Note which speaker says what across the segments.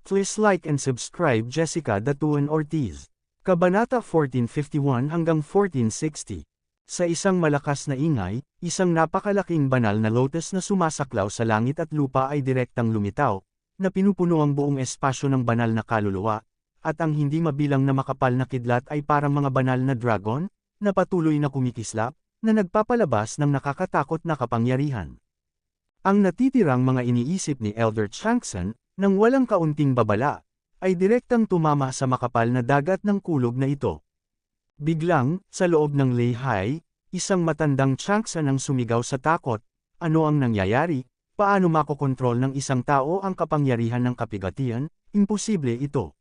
Speaker 1: Please like and subscribe Jessica Datuan Ortiz. Kabanata 1451 hanggang 1460. Sa isang malakas na ingay, isang napakalaking banal na lotus na sumasaklaw sa langit at lupa ay direktang lumitaw, na pinupuno ang buong espasyo ng banal na kaluluwa, at ang hindi mabilang na makapal na kidlat ay parang mga banal na dragon, na patuloy na kumikislap, na nagpapalabas ng nakakatakot na kapangyarihan. Ang natitirang mga iniisip ni Elder Changsan, nang walang kaunting babala, ay direktang tumama sa makapal na dagat ng kulog na ito. Biglang, sa loob ng Lehigh, isang matandang Changsan ang sumigaw sa takot. Ano ang nangyayari? Paano makokontrol ng isang tao ang kapangyarihan ng kapigatian? Imposible ito.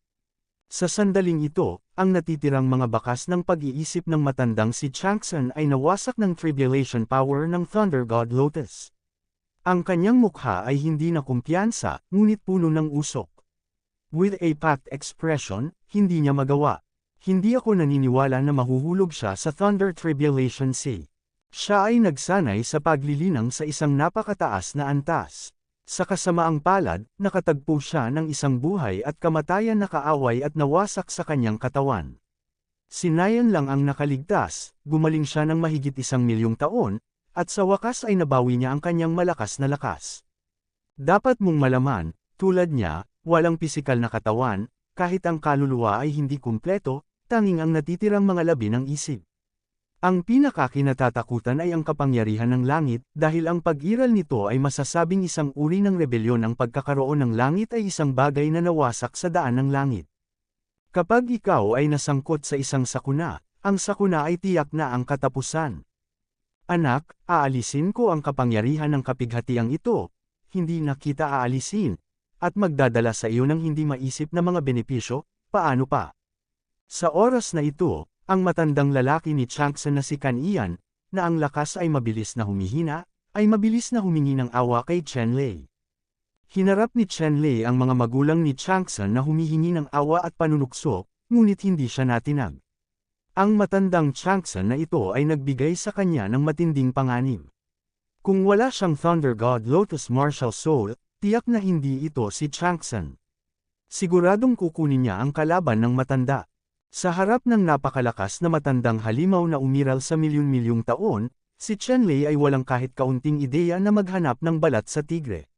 Speaker 1: Sa sandaling ito, ang natitirang mga bakas ng pag-iisip ng matandang si Changsan ay nawasak ng tribulation power ng Thunder God Lotus. Ang kanyang mukha ay hindi na kumpiyansa, ngunit puno ng usok. With a packed expression, hindi niya magawa. Hindi ako naniniwala na mahuhulog siya sa Thunder Tribulation Sea. Siya ay nagsanay sa paglilinang sa isang napakataas na antas. Sa kasamaang palad, nakatagpo siya ng isang buhay at kamatayan na kaaway at nawasak sa kanyang katawan. Sinayan lang ang nakaligtas, gumaling siya ng mahigit 1,000,000 taon, at sa wakas ay nabawi niya ang kanyang malakas na lakas. Dapat mong malaman, tulad niya, walang pisikal na katawan, kahit ang kaluluwa ay hindi kumpleto, tanging ang natitirang mga labi ng isip. Ang pinakakinatatakutan ay ang kapangyarihan ng langit, dahil ang pag-iral nito ay masasabing isang uri ng rebelyon. Ang pagkakaroon ng langit ay isang bagay na nawasak sa daan ng langit. Kapag ikaw ay nasangkot sa isang sakuna, ang sakuna ay tiyak na ang katapusan. Anak, aalisin ko ang kapangyarihan ng kapighatiang ito, hindi na kita aalisin, at magdadala sa iyo ng hindi maisip na mga benepisyo. Paano pa? Sa oras na ito, ang matandang lalaki ni Changsan na si Kan Ian, na ang lakas ay mabilis na humihina, ay mabilis na humingi ng awa kay Chen Lei. Hinarap ni Chen Lei ang mga magulang ni Changsan na humihingi ng awa at panunukso, ngunit hindi siya natinag. Ang matandang Changsan na ito ay nagbigay sa kanya ng matinding panganib. Kung wala siyang Thunder God Lotus Martial Soul, tiyak na hindi ito si Changsan. Siguradong kukunin niya ang kalaban ng matanda. Sa harap ng napakalakas na matandang halimaw na umiral sa milyon-milyong taon, si Chen Lei ay walang kahit kaunting ideya na maghanap ng balat sa tigre.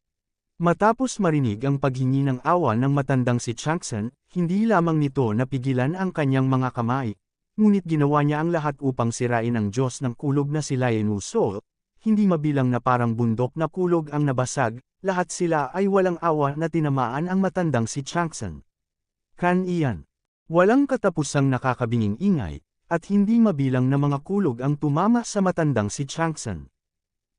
Speaker 1: Matapos marinig ang paghingi ng awa ng matandang si Changsan, hindi lamang nito napigilan ang kanyang mga kamay, ngunit ginawa niya ang lahat upang sirain ang Diyos ng kulog na si Lian Wu Sol. Hindi mabilang na parang bundok na kulog ang nabasag, lahat sila ay walang awa na tinamaan ang matandang si Changsan. Kan Ian. Walang katapusang nakakabinging ingay, at hindi mabilang na mga kulog ang tumama sa matandang si Changsan.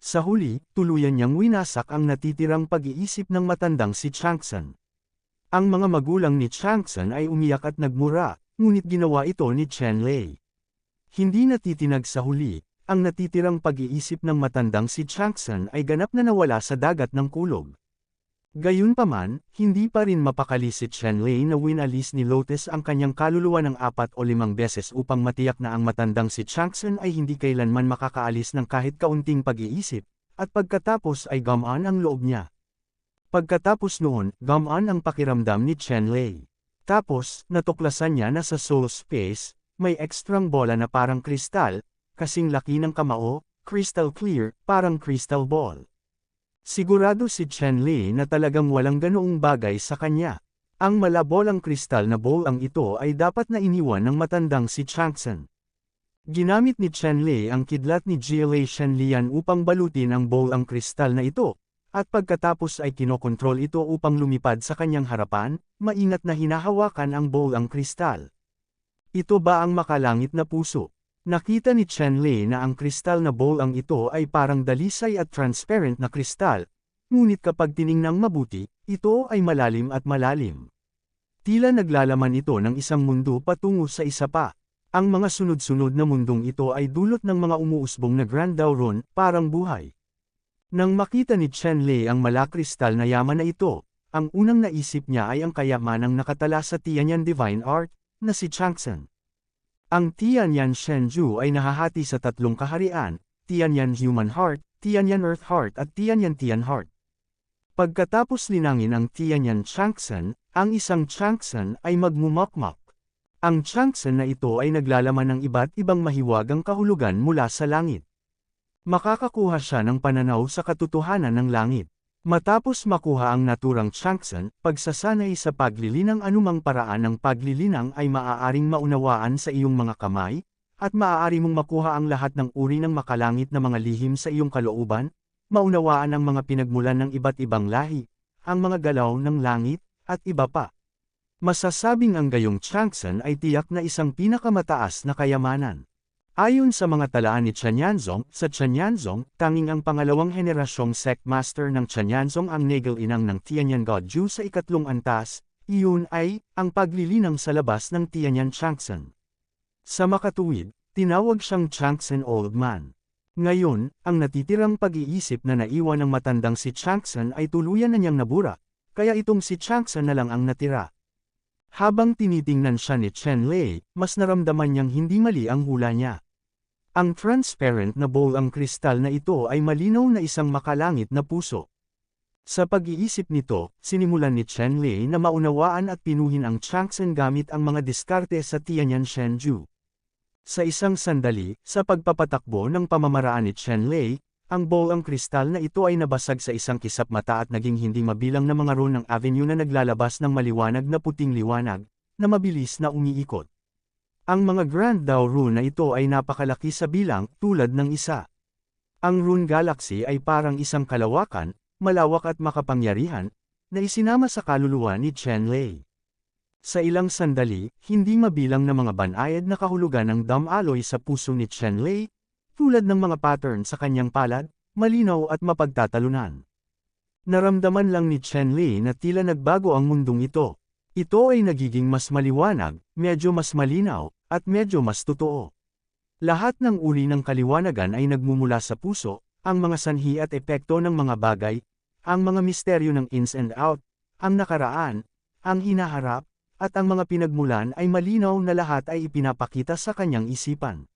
Speaker 1: Sa huli, tuluyan niyang winasak ang natitirang pag-iisip ng matandang si Changsan. Ang mga magulang ni Changsan ay umiyak at nagmura, ngunit ginawa ito ni Chen Lei. Hindi natitinag sa huli, ang natitirang pag-iisip ng matandang si Changsan ay ganap na nawala sa dagat ng kulog. Gayunpaman, hindi pa rin mapakali si Chen Lei na winalis ni Lotus ang kanyang kaluluwa ng 4 o 5 beses upang matiyak na ang matandang si Changsan ay hindi kailanman makakaalis ng kahit kaunting pag-iisip, at pagkatapos ay gumaan ang loob niya. Pagkatapos noon, gumaan ang pakiramdam ni Chen Lei. Tapos, natuklasan niya na sa soul space, may ekstrang bola na parang kristal, kasing laki ng kamao, crystal clear, parang crystal ball. Sigurado si Chen Lei na talagang walang ganoong bagay sa kanya. Ang malabolang kristal na bowl ang ito ay dapat na iniwan ng matandang si Changsan. Ginamit ni Chen Lei ang kidlat ni Jilei Shenlian upang balutin ang bowl ang kristal na ito, at pagkatapos ay kinokontrol ito upang lumipad sa kanyang harapan, maingat na hinahawakan ang bowl ang kristal. Ito ba ang makalangit na puso? Nakita ni Chen Lei na ang kristal na bowl ang ito ay parang dalisay at transparent na kristal, ngunit kapag tiningnang mabuti, ito ay malalim at malalim. Tila naglalaman ito ng isang mundo patungo sa isa pa. Ang mga sunod-sunod na mundong ito ay dulot ng mga umuusbong na Grand Dauron, parang buhay. Nang makita ni Chen Lei ang malakristal na yaman na ito, ang unang naisip niya ay ang kayamanang nakatala sa Tianyan Divine Art, na si Changsan. Ang Tianyan Shenju ay nahahati sa 3 kaharian, Tianyan Human Heart, Tianyan Earth Heart at Tianyan Tian Heart. Pagkatapos linangin ang Tianyan Changsan, ang isang Changsan ay magmumukmuk. Ang Changsan na ito ay naglalaman ng iba't ibang mahiwagang kahulugan mula sa langit. Makakakuha siya ng pananaw sa katotohanan ng langit. Matapos makuha ang naturang Changsan, pagsasanay sa paglilinang anumang paraan ng paglilinang ay maaaring maunawaan sa iyong mga kamay, at maaari mong makuha ang lahat ng uri ng makalangit na mga lihim sa iyong kalooban, maunawaan ang mga pinagmulan ng iba't ibang lahi, ang mga galaw ng langit, at iba pa. Masasabing ang gayong Changsan ay tiyak na isang pinakamataas na kayamanan. Ayon sa mga talaan ni Chanyanzong, sa Chanyanzong, tanging ang pangalawang henerasyong sect master ng Chanyanzong ang nagal-inang ng Tianyan Godju sa ikatlong antas, iyon ay, ang paglilinang sa labas ng Tianyan Changsan. Sa makatuwid, tinawag siyang Changsan Old Man. Ngayon, ang natitirang pag-iisip na naiwan ng matandang si Changsan ay tuluyan na niyang nabura, kaya itong si Changsan na lang ang natira. Habang tinitingnan siya ni Chen Lei, mas naramdaman niyang hindi mali ang hula niya. Ang transparent na bowl ang kristal na ito ay malinaw na isang makalangit na puso. Sa pag-iisip nito, sinimulan ni Chen Lei na maunawaan at pinuhin ang Changsan gamit ang mga diskarte sa Tianyan Shenju. Sa isang sandali, sa pagpapatakbo ng pamamaraan ni Chen Lei, ang bowl ang kristal na ito ay nabasag sa isang kisap mata at naging hindi mabilang na mga rune ng avenue na naglalabas ng maliwanag na puting liwanag, na mabilis na umiikot. Ang mga Grand Dao rune na ito ay napakalaki sa bilang, tulad ng isa. Ang rune galaxy ay parang isang kalawakan, malawak at makapangyarihan, na isinama sa kaluluwa ni Chen Lei. Sa ilang sandali, hindi mabilang na mga banayad na kahulugan ng damaloy sa puso ni Chen Lei, tulad ng mga pattern sa kanyang palad, malinaw at mapagtatalunan. Naramdaman lang ni Chen Lei na tila nagbago ang mundong ito. Ito ay nagiging mas maliwanag, medyo mas malinaw, at medyo mas totoo. Lahat ng uri ng kaliwanagan ay nagmumula sa puso, ang mga sanhi at epekto ng mga bagay, ang mga misteryo ng ins and out, ang nakaraan, ang hinaharap, at ang mga pinagmulan ay malinaw na lahat ay ipinapakita sa kanyang isipan.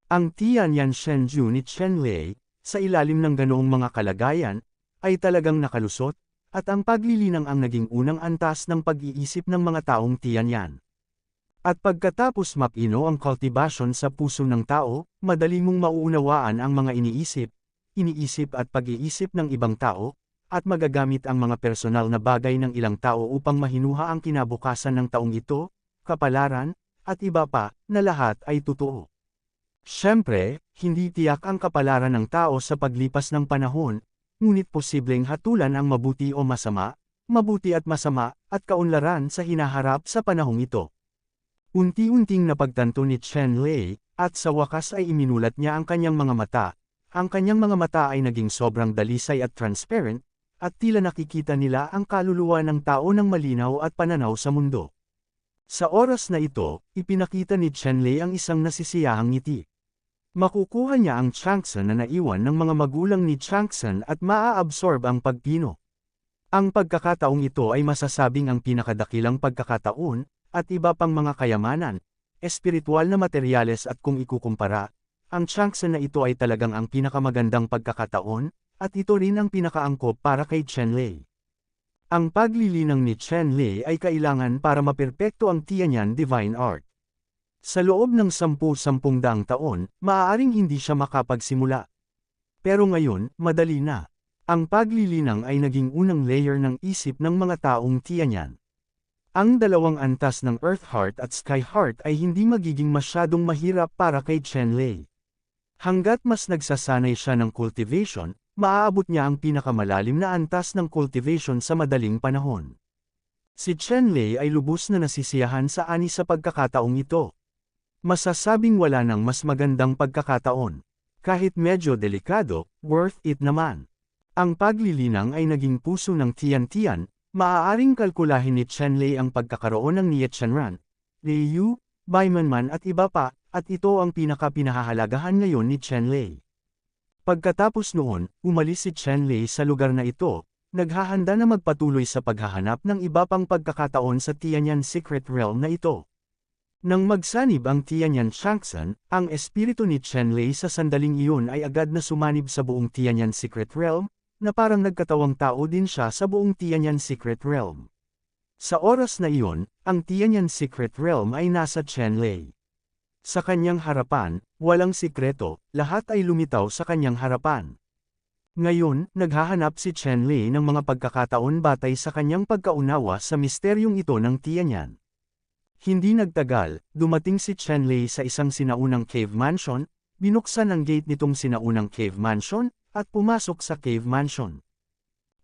Speaker 1: Ang Tianyan Shenju ni Chen Lei, sa ilalim ng ganoong mga kalagayan, ay talagang nakalusot, at ang paglilinang ang naging unang antas ng pag-iisip ng mga taong Tianyan. At pagkatapos mapino ang kultibasyon sa puso ng tao, madali mong mauunawaan ang mga iniisip at pag-iisip ng ibang tao, at magagamit ang mga personal na bagay ng ilang tao upang mahinuha ang kinabukasan ng taong ito, kapalaran, at iba pa, na lahat ay totoo. Siyempre, hindi tiyak ang kapalaran ng tao sa paglipas ng panahon, ngunit posibleng hatulan ang mabuti o masama, mabuti at masama, at kaunlaran sa hinaharap sa panahong ito. Unti-unting napagtanto ni Chen Lei, at sa wakas ay iminulat niya ang kanyang mga mata. Ang kanyang mga mata ay naging sobrang dalisay at transparent, at tila nakikita nila ang kaluluwa ng tao ng malinaw at pananaw sa mundo. Sa oras na ito, ipinakita ni Chen Lei ang isang nasisiyahang ngiti. Makukuha niya ang Changsan na naiwan ng mga magulang ni Changsan at maa-absorb ang pagpino. Ang pagkakataong ito ay masasabing ang pinakadakilang pagkakataon, at iba pang mga kayamanan, espiritual na materyales at kung ikukumpara, ang Changsan na ito ay talagang ang pinakamagandang pagkakataon, at ito rin ang pinakaangkop para kay Chen Lei. Ang paglilinang ni Chen Lei ay kailangan para maperpekto ang Tianyan Divine Art. Sa loob ng 10-10 taon, maaaring hindi siya makapagsimula. Pero ngayon, madali na. Ang paglilinang ay naging unang layer ng isip ng mga taong Tianyan. Ang dalawang antas ng Earth Heart at Sky Heart ay hindi magiging masyadong mahirap para kay Chen Lei. Hanggat mas nagsasanay siya ng cultivation, maaabot niya ang pinakamalalim na antas ng cultivation sa madaling panahon. Si Chen Lei ay lubos na nasisiyahan sa ani sa pagkakataong ito. Masasabing wala nang mas magandang pagkakataon. Kahit medyo delikado, worth it naman. Ang paglilinang ay naging puso ng Tian-Tian. Maaaring kalkulahin ni Chen Lei ang pagkakaroon ng Niet Shenran, Liu, Baimanman at iba pa, at ito ang pinakahahalagahan ngayon ni Chen Lei. Pagkatapos noon, umalis si Chen Lei sa lugar na ito, naghahanda na magpatuloy sa paghahanap ng iba pang pagkakataon sa Tianyan Secret Realm na ito. Nang magsanib ang Tianyan Changsan, ang espiritu ni Chen Lei sa sandaling iyon ay agad na sumanib sa buong Tianyan Secret Realm, na parang nagkatawang tao din siya sa buong Tianyan Secret Realm. Sa oras na iyon, ang Tianyan Secret Realm ay nasa Chenlei. Sa kanyang harapan, walang sikreto, lahat ay lumitaw sa kanyang harapan. Ngayon, naghahanap si Chenlei ng mga pagkakataon batay sa kanyang pagkaunawa sa misteryong ito ng Tianyan. Hindi nagtagal, dumating si Chenlei sa isang sinaunang cave mansion, binuksan ang gate nitong sinaunang cave mansion, at pumasok sa cave mansion.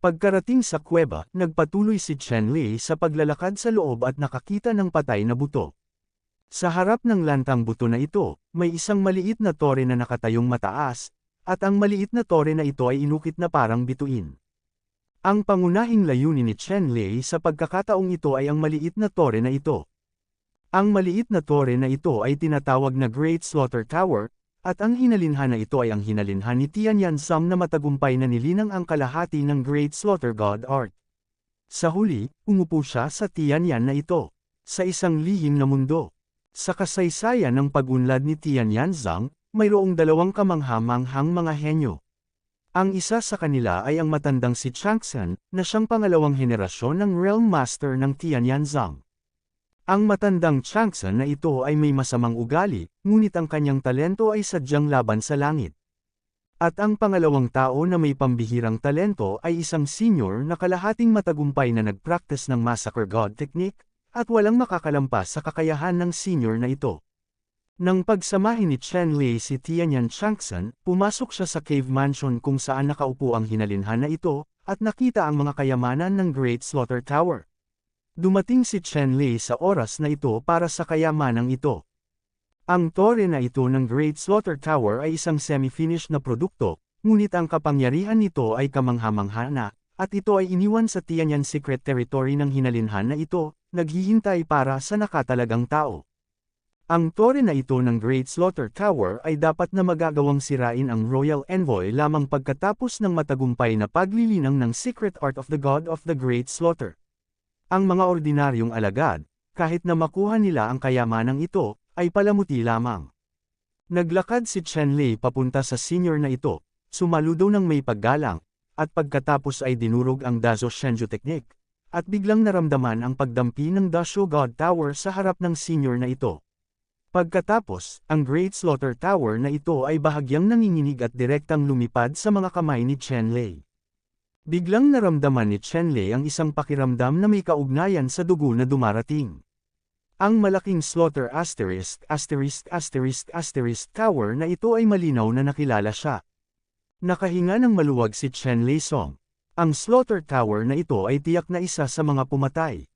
Speaker 1: Pagkarating sa kuweba, nagpatuloy si Chenlei sa paglalakad sa loob at nakakita ng patay na buto. Sa harap ng lantang buto na ito, may isang maliit na tore na nakatayong mataas, at ang maliit na tore na ito ay inukit na parang bituin. Ang pangunahing layunin ni Chenlei sa pagkakataong ito ay ang maliit na tore na ito. Ang maliit na tore na ito ay tinatawag na Great Slaughter Tower, at ang hinalinhan na ito ay ang hinalinhan ni Tianyan Zong na matagumpay na nilinang ang kalahati ng Great Slaughter God Art. Sa huli, umupo siya sa Tianyan na ito, sa isang lihim na mundo. Sa kasaysayan ng pag-unlad ni Tianyan Zong, mayroong dalawang kamangha-manghang mga henyo. Ang isa sa kanila ay ang matandang si Changsun, na siyang pangalawang henerasyon ng Realm Master ng Tianyan Zong. Ang matandang Changsun na ito ay may masamang ugali, ngunit ang kanyang talento ay sadyang laban sa langit. At ang pangalawang tao na may pambihirang talento ay isang senior na kalahating matagumpay na nag-practice ng Massacre God Technique, at walang makakalampas sa kakayahan ng senior na ito. Nang pagsamahin ni Chenlei si Tianyan Changsun, pumasok siya sa cave mansion kung saan nakaupo ang hinalinhan na ito, at nakita ang mga kayamanan ng Great Slaughter Tower. Dumating si Chenlei sa oras na ito para sa kayamanang ito. Ang tore na ito ng Great Slaughter Tower ay isang semi-finished na produkto, ngunit ang kapangyarihan nito ay kamangha-mangha na, at ito ay iniwan sa Tianyan Secret Territory ng hinalinhan na ito, naghihintay para sa nakatalagang tao. Ang tore na ito ng Great Slaughter Tower ay dapat na magagawang sirain ang Royal Envoy lamang pagkatapos ng matagumpay na paglilinang ng Secret Art of the God of the Great Slaughter. Ang mga ordinaryong alagad, kahit na makuha nila ang kayamanang ito, ay palamuti lamang. Naglakad si Chenlei papunta sa senior na ito, sumaludo ng may paggalang, at pagkatapos ay dinurog ang Dazo Shenju Technique, at biglang naramdaman ang pagdampi ng Dasho God Tower sa harap ng senior na ito. Pagkatapos, ang Great Slaughter Tower na ito ay bahagyang nanginginig at direktang lumipad sa mga kamay ni Chenlei. Biglang naramdaman ni Chenlei ang isang pakiramdam na may kaugnayan sa dugo na dumarating. Ang malaking Slaughter ***** Tower na ito ay malinaw na nakilala siya. Nakahinga ng maluwag si Chenlei Song. Ang Slaughter Tower na ito ay tiyak na isa sa mga pumatay.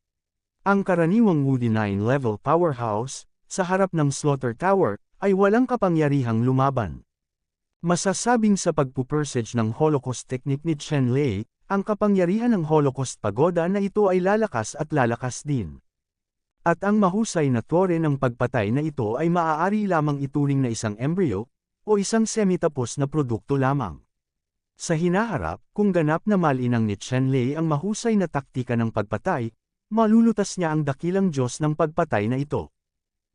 Speaker 1: Ang karaniwang Woody 9-level powerhouse, sa harap ng Slaughter Tower, ay walang kapangyarihang lumaban. Masasabing sa pagpupersage ng Holocaust Technique ni Chenlei, ang kapangyarihan ng Holocaust Pagoda na ito ay lalakas at lalakas din. At ang mahusay na tore ng pagpatay na ito ay maaari lamang ituring na isang embryo, o isang semi-tapos na produkto lamang. Sa hinaharap, kung ganap na malinang ni Chenlei ang mahusay na taktika ng pagpatay, malulutas niya ang dakilang Diyos ng pagpatay na ito.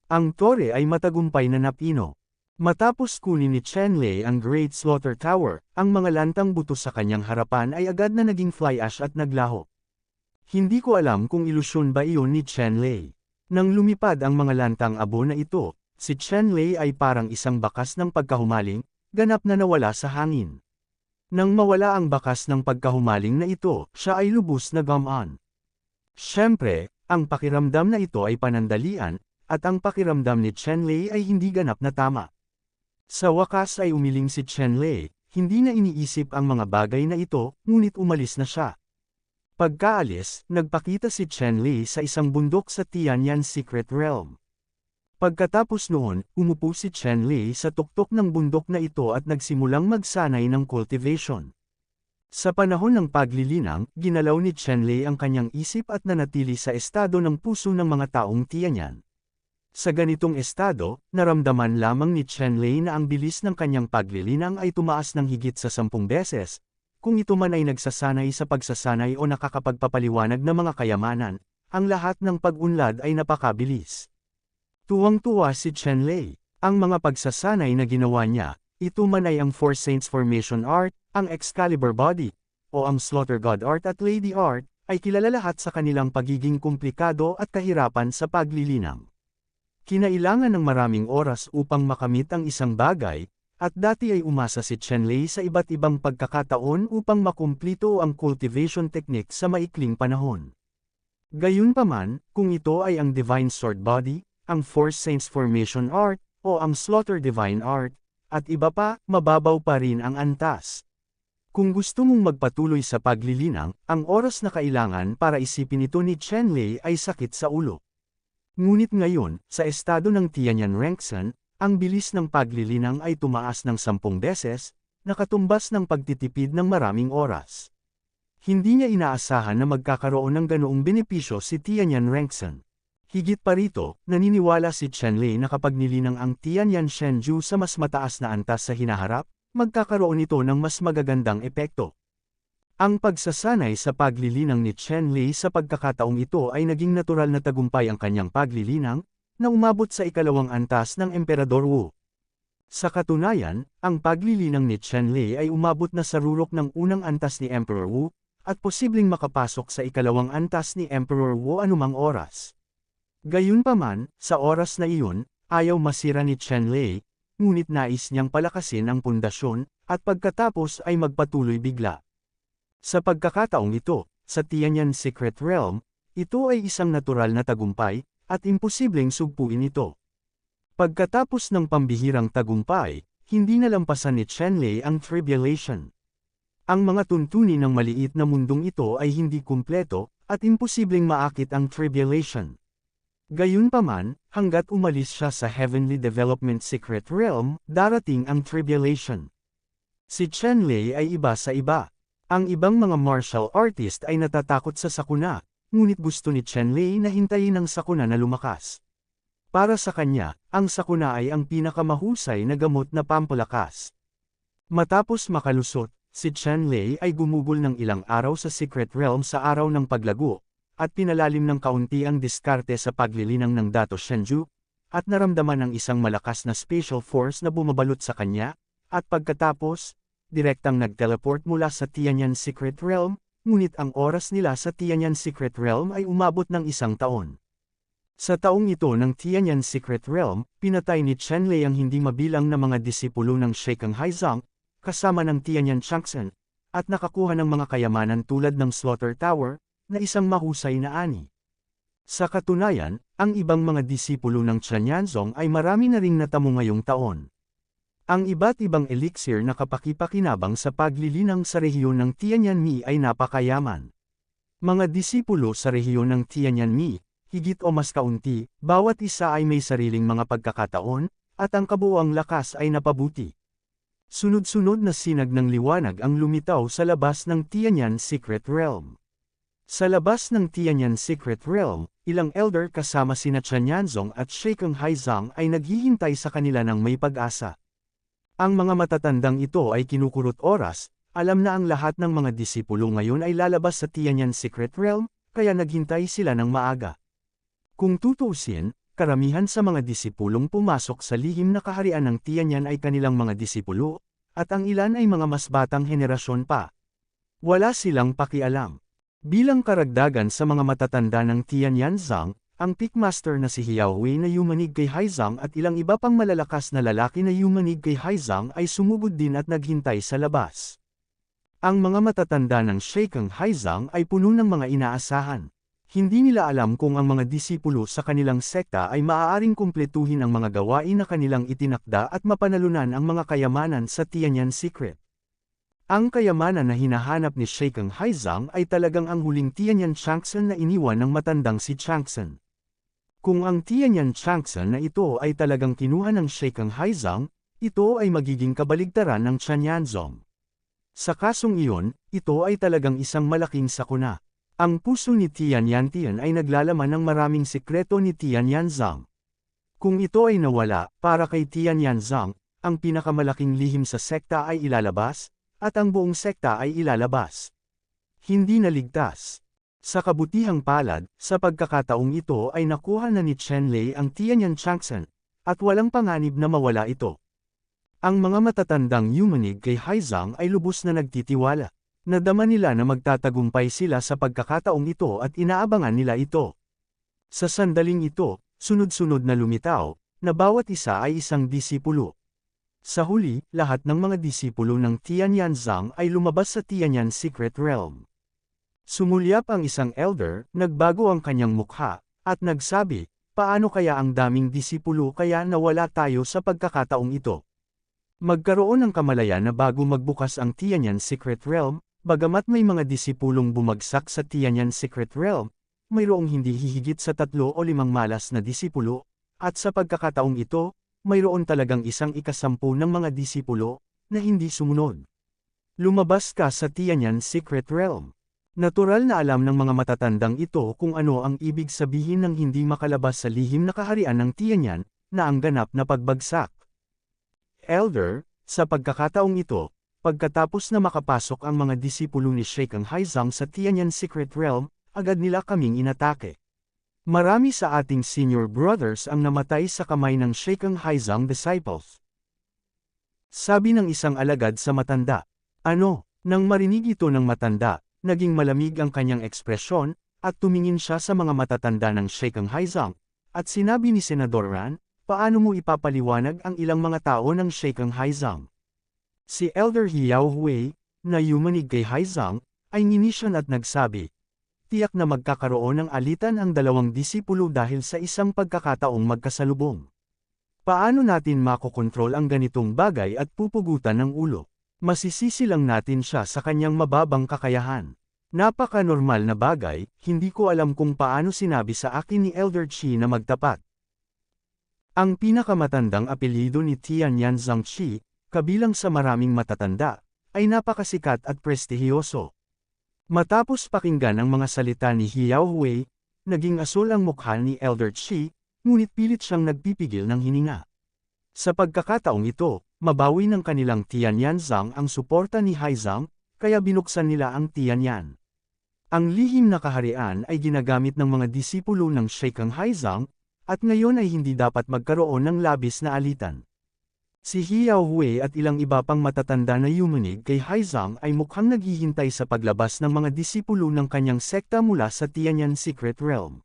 Speaker 1: Ang tore ay matagumpay na napino. Matapos kunin ni Chenlei ang Great Slaughter Tower, ang mga lantang buto sa kanyang harapan ay agad na naging fly ash at naglaho. Hindi ko alam kung ilusyon ba iyon ni Chenlei. Nang lumipad ang mga lantang abo na ito, si Chenlei ay parang isang bakas ng pagkahumaling, ganap na nawala sa hangin. Nang mawala ang bakas ng pagkahumaling na ito, siya ay lubos na gumaan. Siyempre, ang pakiramdam na ito ay panandalian, at ang pakiramdam ni Chenlei ay hindi ganap na tama. Sa wakas ay umiling si Chenlei, hindi na iniisip ang mga bagay na ito, ngunit umalis na siya. Pagkaalis, nagpakita si Chenlei sa isang bundok sa Tianyan Secret Realm. Pagkatapos noon, umupo si Chenlei sa tuktok ng bundok na ito at nagsimulang magsanay ng cultivation. Sa panahon ng paglilinang, ginalaw ni Chenlei ang kanyang isip at nanatili sa estado ng puso ng mga taong Tianyan. Sa ganitong estado, naramdaman lamang ni Chenlei na ang bilis ng kanyang paglilinang ay tumaas ng higit sa 10 beses, kung ito man ay nagsasanay sa pagsasanay o nakakapagpapaliwanag ng mga kayamanan, ang lahat ng pag-unlad ay napakabilis. Tuwang-tuwa si Chenlei, ang mga pagsasanay na ginawa niya, ito man ay ang Four Saints Formation Art, ang Excalibur Body, o ang Slaughter God Art at Lady Art, ay kilala lahat sa kanilang pagiging komplikado at kahirapan sa paglilinang. Kinailangan ng maraming oras upang makamit ang isang bagay, at dati ay umasa si Chen Lei sa iba't ibang pagkakataon upang makumplito ang cultivation technique sa maikling panahon. Gayunpaman, kung ito ay ang Divine Sword Body, ang Force Saints Formation Art, o ang Slaughter Divine Art, at iba pa, mababaw pa rin ang antas. Kung gusto mong magpatuloy sa paglilinang, ang oras na kailangan para isipin ito ni Chen Lei ay sakit sa ulo. Ngunit ngayon, sa estado ng Tianyan Rengsen, ang bilis ng paglilinang ay tumaas ng 10 beses, nakatumbas ng pagtitipid ng maraming oras. Hindi niya inaasahan na magkakaroon ng ganoong benepisyo si Tianyan Rengsen. Higit pa rito, naniniwala si Chen Lei na kapag nilinang ang Tianyan Shenju sa mas mataas na antas sa hinaharap, magkakaroon ito ng mas magagandang epekto. Ang pagsasanay sa paglilinang ni Chen Lei sa pagkakataong ito ay naging natural na tagumpay ang kanyang paglilinang, na umabot sa ikalawang antas ng Emperador Wu. Sa katunayan, ang paglilinang ni Chen Lei ay umabot na sa rurok ng unang antas ni Emperor Wu, at posibleng makapasok sa ikalawang antas ni Emperor Wu anumang oras. Gayunpaman, sa oras na iyon, ayaw masira ni Chen Lei, ngunit nais niyang palakasin ang pundasyon, at pagkatapos ay magpatuloy bigla. Sa pagkakataong ito, sa Tianyan Secret Realm, ito ay isang natural na tagumpay, at imposibleng sugpuin ito. Pagkatapos ng pambihirang tagumpay, hindi nalampasan ni Chen Lei ang tribulation. Ang mga tuntunin ng maliit na mundong ito ay hindi kumpleto, at imposibleng maakit ang tribulation. Gayunpaman, hanggat umalis siya sa Heavenly Development Secret Realm, darating ang tribulation. Si Chen Lei ay iba sa iba. Ang ibang mga martial artist ay natatakot sa sakuna, ngunit gusto ni Chen Lei na hintayin ang sakuna na lumakas. Para sa kanya, ang sakuna ay ang pinakamahusay na gamot na pampalakas. Matapos makalusot, si Chen Lei ay gumugol ng ilang araw sa Secret Realm sa araw ng paglago, at pinalalim ng kaunti ang diskarte sa paglilinang ng Dato Shenju, at naramdaman ang isang malakas na spatial force na bumabalot sa kanya, at pagkatapos, direktang nag-teleport mula sa Tianyan Secret Realm, ngunit ang oras nila sa Tianyan Secret Realm ay umabot ng 1 taon. Sa taong ito ng Tianyan Secret Realm, pinatay ni Chen Lei ang hindi mabilang na mga disipulo ng Sheikeng Haizang, kasama ng Tianyan Changsen, at nakakuha ng mga kayamanan tulad ng Slaughter Tower, na isang mahusay na ani. Sa katunayan, ang ibang mga disipulo ng Tianyanzong ay marami na ring natamo ngayong taon. Ang iba't ibang elixir na kapakipakinabang sa paglilinang sa rehiyon ng Tianyanmi ay napakayaman. Mga disipulo sa rehiyon ng Tianyanmi, higit o mas kaunti, bawat isa ay may sariling mga pagkakataon, at ang kabuuang lakas ay napabuti. Sunod-sunod na sinag ng liwanag ang lumitaw sa labas ng Tianyan Secret Realm. Sa labas ng Tianyan Secret Realm, ilang elder kasama sina Tianyanzong at Sheikeng Haizang ay naghihintay sa kanila ng may pag-asa. Ang mga matatandang ito ay kinukurot oras, alam na ang lahat ng mga disipulo ngayon ay lalabas sa Tianyan Secret Realm, kaya naghintay sila ng maaga. Kung tutuusin, karamihan sa mga disipulong pumasok sa lihim na kaharian ng Tianyan ay kanilang mga disipulo, at ang ilan ay mga mas batang henerasyon pa. Wala silang pakialam. Bilang karagdagan sa mga matatanda ng Tianyanzang, ang Pickmaster na si Hiaohui na yumanig kay Haizang at ilang iba pang malalakas na lalaki na yumanig kay Haizang ay sumugod din at naghintay sa labas. Ang mga matatanda ng Sheikeng Haizang ay puno ng mga inaasahan. Hindi nila alam kung ang mga disipulo sa kanilang sekta ay maaaring kumpletuhin ang mga gawain na kanilang itinakda at mapanalunan ang mga kayamanan sa Tianyan Secret. Ang kayamanan na hinahanap ni Sheikeng Haizang ay talagang ang huling Tianyan Changsen na iniwan ng matandang si Changsen. Kung ang Tianyan Changsen na ito ay talagang kinuha ng Sheikeng Haizang, ito ay magiging kabaligtaran ng Tianyanzong. Sa kasong iyon, ito ay talagang isang malaking sakuna. Ang puso ni Tianyantian ay naglalaman ng maraming sikreto ni Tianyanzang. Kung ito ay nawala, para kay Tianyanzang, ang pinakamalaking lihim sa sekta ay ilalabas, at ang buong sekta ay ilalabas. Hindi naligtas. Sa kabutihang palad, sa pagkakataong ito ay nakuha na ni Chen Lei ang Tianyan Changsen, at walang panganib na mawala ito. Ang mga matatandang yumanig kay Haizang ay lubos na nagtitiwala. Nadama nila na magtatagumpay sila sa pagkakataong ito at inaabangan nila ito. Sa sandaling ito, sunod-sunod na lumitaw, na bawat isa ay isang disipulo. Sa huli, lahat ng mga disipulo ng Tianyan Zhang ay lumabas sa Tianyan Secret Realm. Sumulyap ang isang elder, nagbago ang kanyang mukha, at nagsabi, paano kaya ang daming disipulo kaya nawala tayo sa pagkakataong ito? Magkaroon ng kamalayan na bago magbukas ang Tianyan Secret Realm, bagamat may mga disipulong bumagsak sa Tianyan Secret Realm, mayroong hindi hihigit sa 3 o 5 malas na disipulo, at sa pagkakataong ito, mayroon talagang 1/10 ng mga disipulo, na hindi sumunod. Lumabas ka sa Tianyan Secret Realm. Natural na alam ng mga matatandang ito kung ano ang ibig sabihin ng hindi makalabas sa lihim na kaharian ng Tianyan, na ang ganap na pagbagsak. Elder, sa pagkakataong ito, pagkatapos na makapasok ang mga disipulo ni Sheikh Haizang sa Tianyan Secret Realm, agad nila kaming inatake. Marami sa ating senior brothers ang namatay sa kamay ng Sheikh Haizang disciples. Sabi ng isang alagad sa matanda. Ano? Nang marinig ito ng matanda, naging malamig ang kanyang ekspresyon, at tumingin siya sa mga matatanda ng Sheikh Haizang, at sinabi ni Senador Ran, paano mo ipapaliwanag ang ilang mga tao ng Sheikh Haizang? Si Elder Hiao Hui, na yumanig kay Haizang, ay nginisyon at nagsabi, tiyak na magkakaroon ng alitan ang 2 disipulo dahil sa isang pagkakataong magkasalubong. Paano natin makokontrol ang ganitong bagay at pupugutan ng ulo? Masisisi lang natin siya sa kanyang mababang kakayahan. Napaka-normal na bagay, hindi ko alam kung paano sinabi sa akin ni Elder Chi na magtapat. Ang pinakamatandang apelyido ni Tianyan Zhang Chi, kabilang sa maraming matatanda, ay napakasikat at prestihiyoso. Matapos pakinggan ang mga salita ni Hiao Hui, naging asul ang mukha ni Elder Chi, ngunit pilit siyang nagpipigil ng hininga. Sa pagkakataong ito, mabawi ng kanilang Tianyan Zhang ang suporta ni Haizang, kaya binuksan nila ang Tianyan. Ang lihim na kaharian ay ginagamit ng mga disipulo ng Sheikh Haizang, at ngayon ay hindi dapat magkaroon ng labis na alitan. Si Hiao Hui at ilang iba pang matatanda na yumanig kay Haizang ay mukhang naghihintay sa paglabas ng mga disipulo ng kanyang sekta mula sa Tianyan Secret Realm.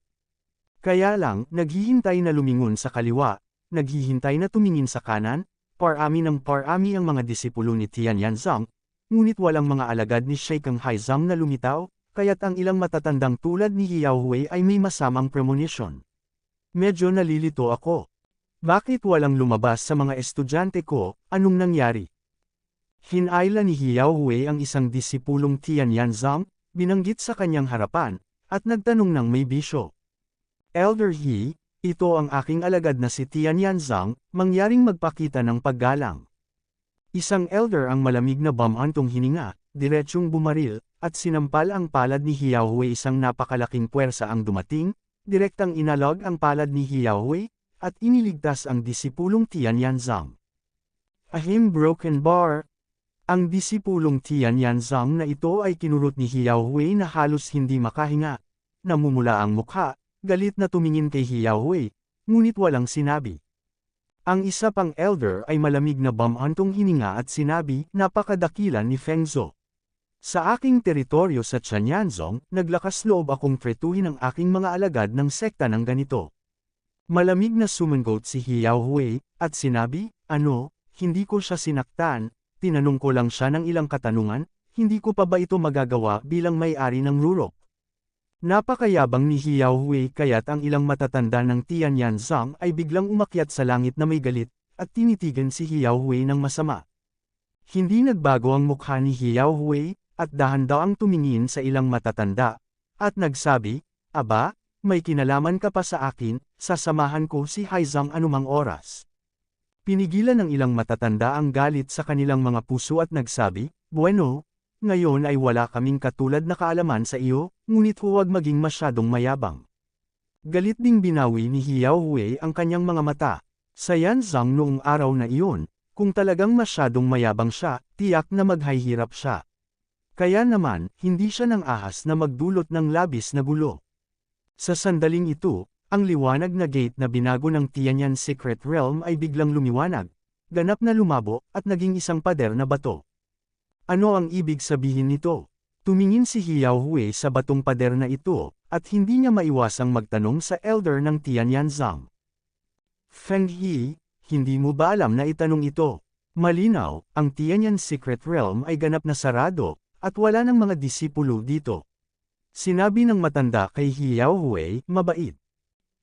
Speaker 1: Kaya lang, naghihintay na lumingon sa kaliwa, naghihintay na tumingin sa kanan, parami ng parami ang mga disipulo ni Tianyan Zhang, ngunit walang mga alagad ni Sheikh Haizang na lumitaw, kaya't ang ilang matatandang tulad ni Hiao Hui ay may masamang premonition. Medyo nalilito ako. Bakit walang lumabas sa mga estudyante ko, anong nangyari? Hinayla ni Hiao Hui ang isang disipulong Tianyan Zhang, binanggit sa kanyang harapan, at nagtanong ng may bisyo. Elder He, ito ang aking alagad na si Tianyan Zhang, mangyaring magpakita ng paggalang. Isang elder ang malamig na bamantong hininga, diretsyong bumaril, at sinampal ang palad ni Hiao Hui. Isang napakalaking puwersa ang dumating, direktang inalog ang palad ni Hiao Hui, at iniligtas ang disipulong Tianyan Zhang. Ahim broken bar. Ang disipulong Tianyan Zhang na ito ay kinurot ni Hiao Hui na halos hindi makahinga. Namumula ang mukha, galit na tumingin kay Hiao Hui, ngunit walang sinabi. Ang isa pang elder ay malamig na bamantong hininga at sinabi, napakadakila ni Feng Zhou. Sa aking teritoryo sa Tianyanzong, naglakas loob akong tretuhin ang aking mga alagad ng sekta ng ganito. Malamig na sumangot si Hiao Hui, at sinabi, ano, hindi ko siya sinaktan, tinanong ko lang siya ng ilang katanungan, hindi ko pa ba ito magagawa bilang may-ari ng rurok? Napakayabang ni Hiao Hui kaya't ang ilang matatanda ng Tianyan Zhang ay biglang umakyat sa langit na may galit, at tinitigan si Hiao Hui ng masama. Hindi nagbago ang mukha ni Hiao Hui, at dahan-daang tumingin sa ilang matatanda, at nagsabi, aba, may kinalaman ka pa sa akin, sasamahan ko si Haizang anumang oras. Pinigilan ng ilang matatanda ang galit sa kanilang mga puso at nagsabi, bueno, ngayon ay wala kaming katulad na kaalaman sa iyo, ngunit huwag maging masyadong mayabang. Galit ding binawi ni Hiao Hui ang kanyang mga mata. Sa Yanzang noong araw na iyon, kung talagang masyadong mayabang siya, tiyak na maghihirap siya. Kaya naman, hindi siya nang ahas na magdulot ng labis na gulo. Sa sandaling ito, ang liwanag na gate na binago ng Tianyan Secret Realm ay biglang lumiwanag, ganap na lumabo, at naging isang pader na bato. Ano ang ibig sabihin nito? Tumingin si Hiao Hui sa batong pader na ito, at hindi niya maiwasang magtanong sa elder ng Tianyanzang. Feng He, hindi mo ba alam na itanong ito? Malinaw, ang Tianyan Secret Realm ay ganap na sarado, at wala ng mga disipulo dito. Sinabi ng matanda kay Hiao Hui, mabait.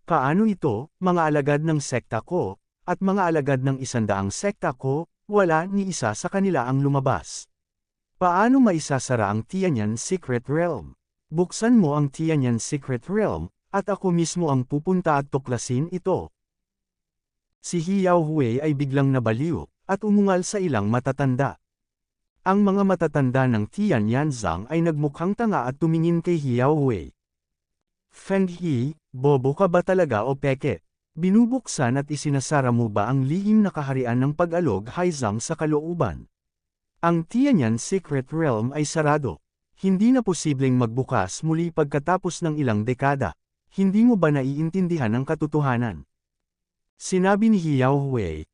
Speaker 1: Paano ito, mga alagad ng sekta ko, at mga alagad ng 100 sekta ko, wala ni isa sa kanila ang lumabas. Paano maisasara ang Tianyan Secret Realm? Buksan mo ang Tianyan Secret Realm, at ako mismo ang pupunta at tuklasin ito. Si Hiao Hui ay biglang nabaliw, at umungal sa ilang matatanda. Ang mga matatanda ng Tianyanzang ay nagmukhang tanga at tumingin kay Hiao Hui. Feng He, bobo ka ba talaga o peke? Binubuksan at isinasara mo ba ang lihim na kaharian ng pag-alog Haizang sa kalooban? Ang Tianyan Secret Realm ay sarado. Hindi na posibleng magbukas muli pagkatapos ng ilang dekada. Hindi mo ba naiintindihan ang katotohanan? Sinabi ni Hiao Hui.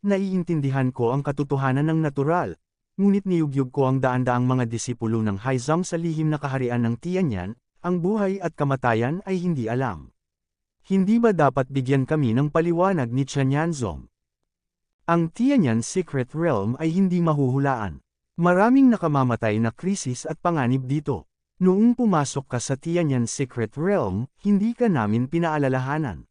Speaker 1: Naiintindihan ko ang katotohanan ng natural, ngunit niyugyug ko ang daan-daang mga disipulo ng Haizang sa lihim na kaharian ng Tianyan, ang buhay at kamatayan ay hindi alam. Hindi ba dapat bigyan kami ng paliwanag ni Tianyanzong? Ang Tianyan Secret Realm ay hindi mahuhulaan. Maraming nakamamatay na krisis at panganib dito. Noong pumasok ka sa Tianyan Secret Realm, hindi ka namin pinaalalahanan.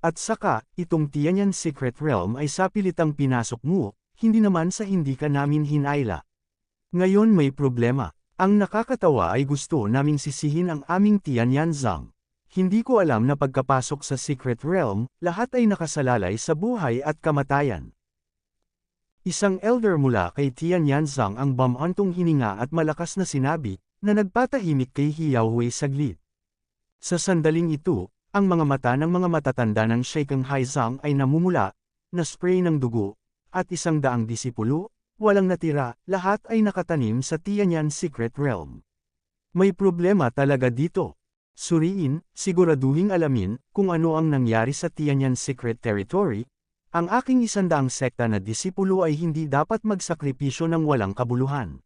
Speaker 1: At saka, itong Tianyan Secret Realm ay sapilitang pinasok mo, hindi naman sa hindi ka namin hinayla. Ngayon may problema. Ang nakakatawa ay gusto naming sisihin ang aming Tianyanzang. Hindi ko alam na pagkapasok sa Secret Realm, lahat ay nakasalalay sa buhay at kamatayan. Isang elder mula kay Tianyanzang ang bumantong hininga at malakas na sinabi, na nagpatahimik kay Hiao Hui saglit. Sa sandaling ito, ang mga mata ng mga matatanda ng Sheikeng Haizang ay namumula, na spray ng dugo, at 100 disipulo, walang natira, lahat ay nakatanim sa Tianyan Secret Realm. May problema talaga dito. Suriin, siguraduhing alamin, kung ano ang nangyari sa Tianyan Secret Territory. Ang aking 100 sekta na disipulo ay hindi dapat magsakripisyo ng walang kabuluhan.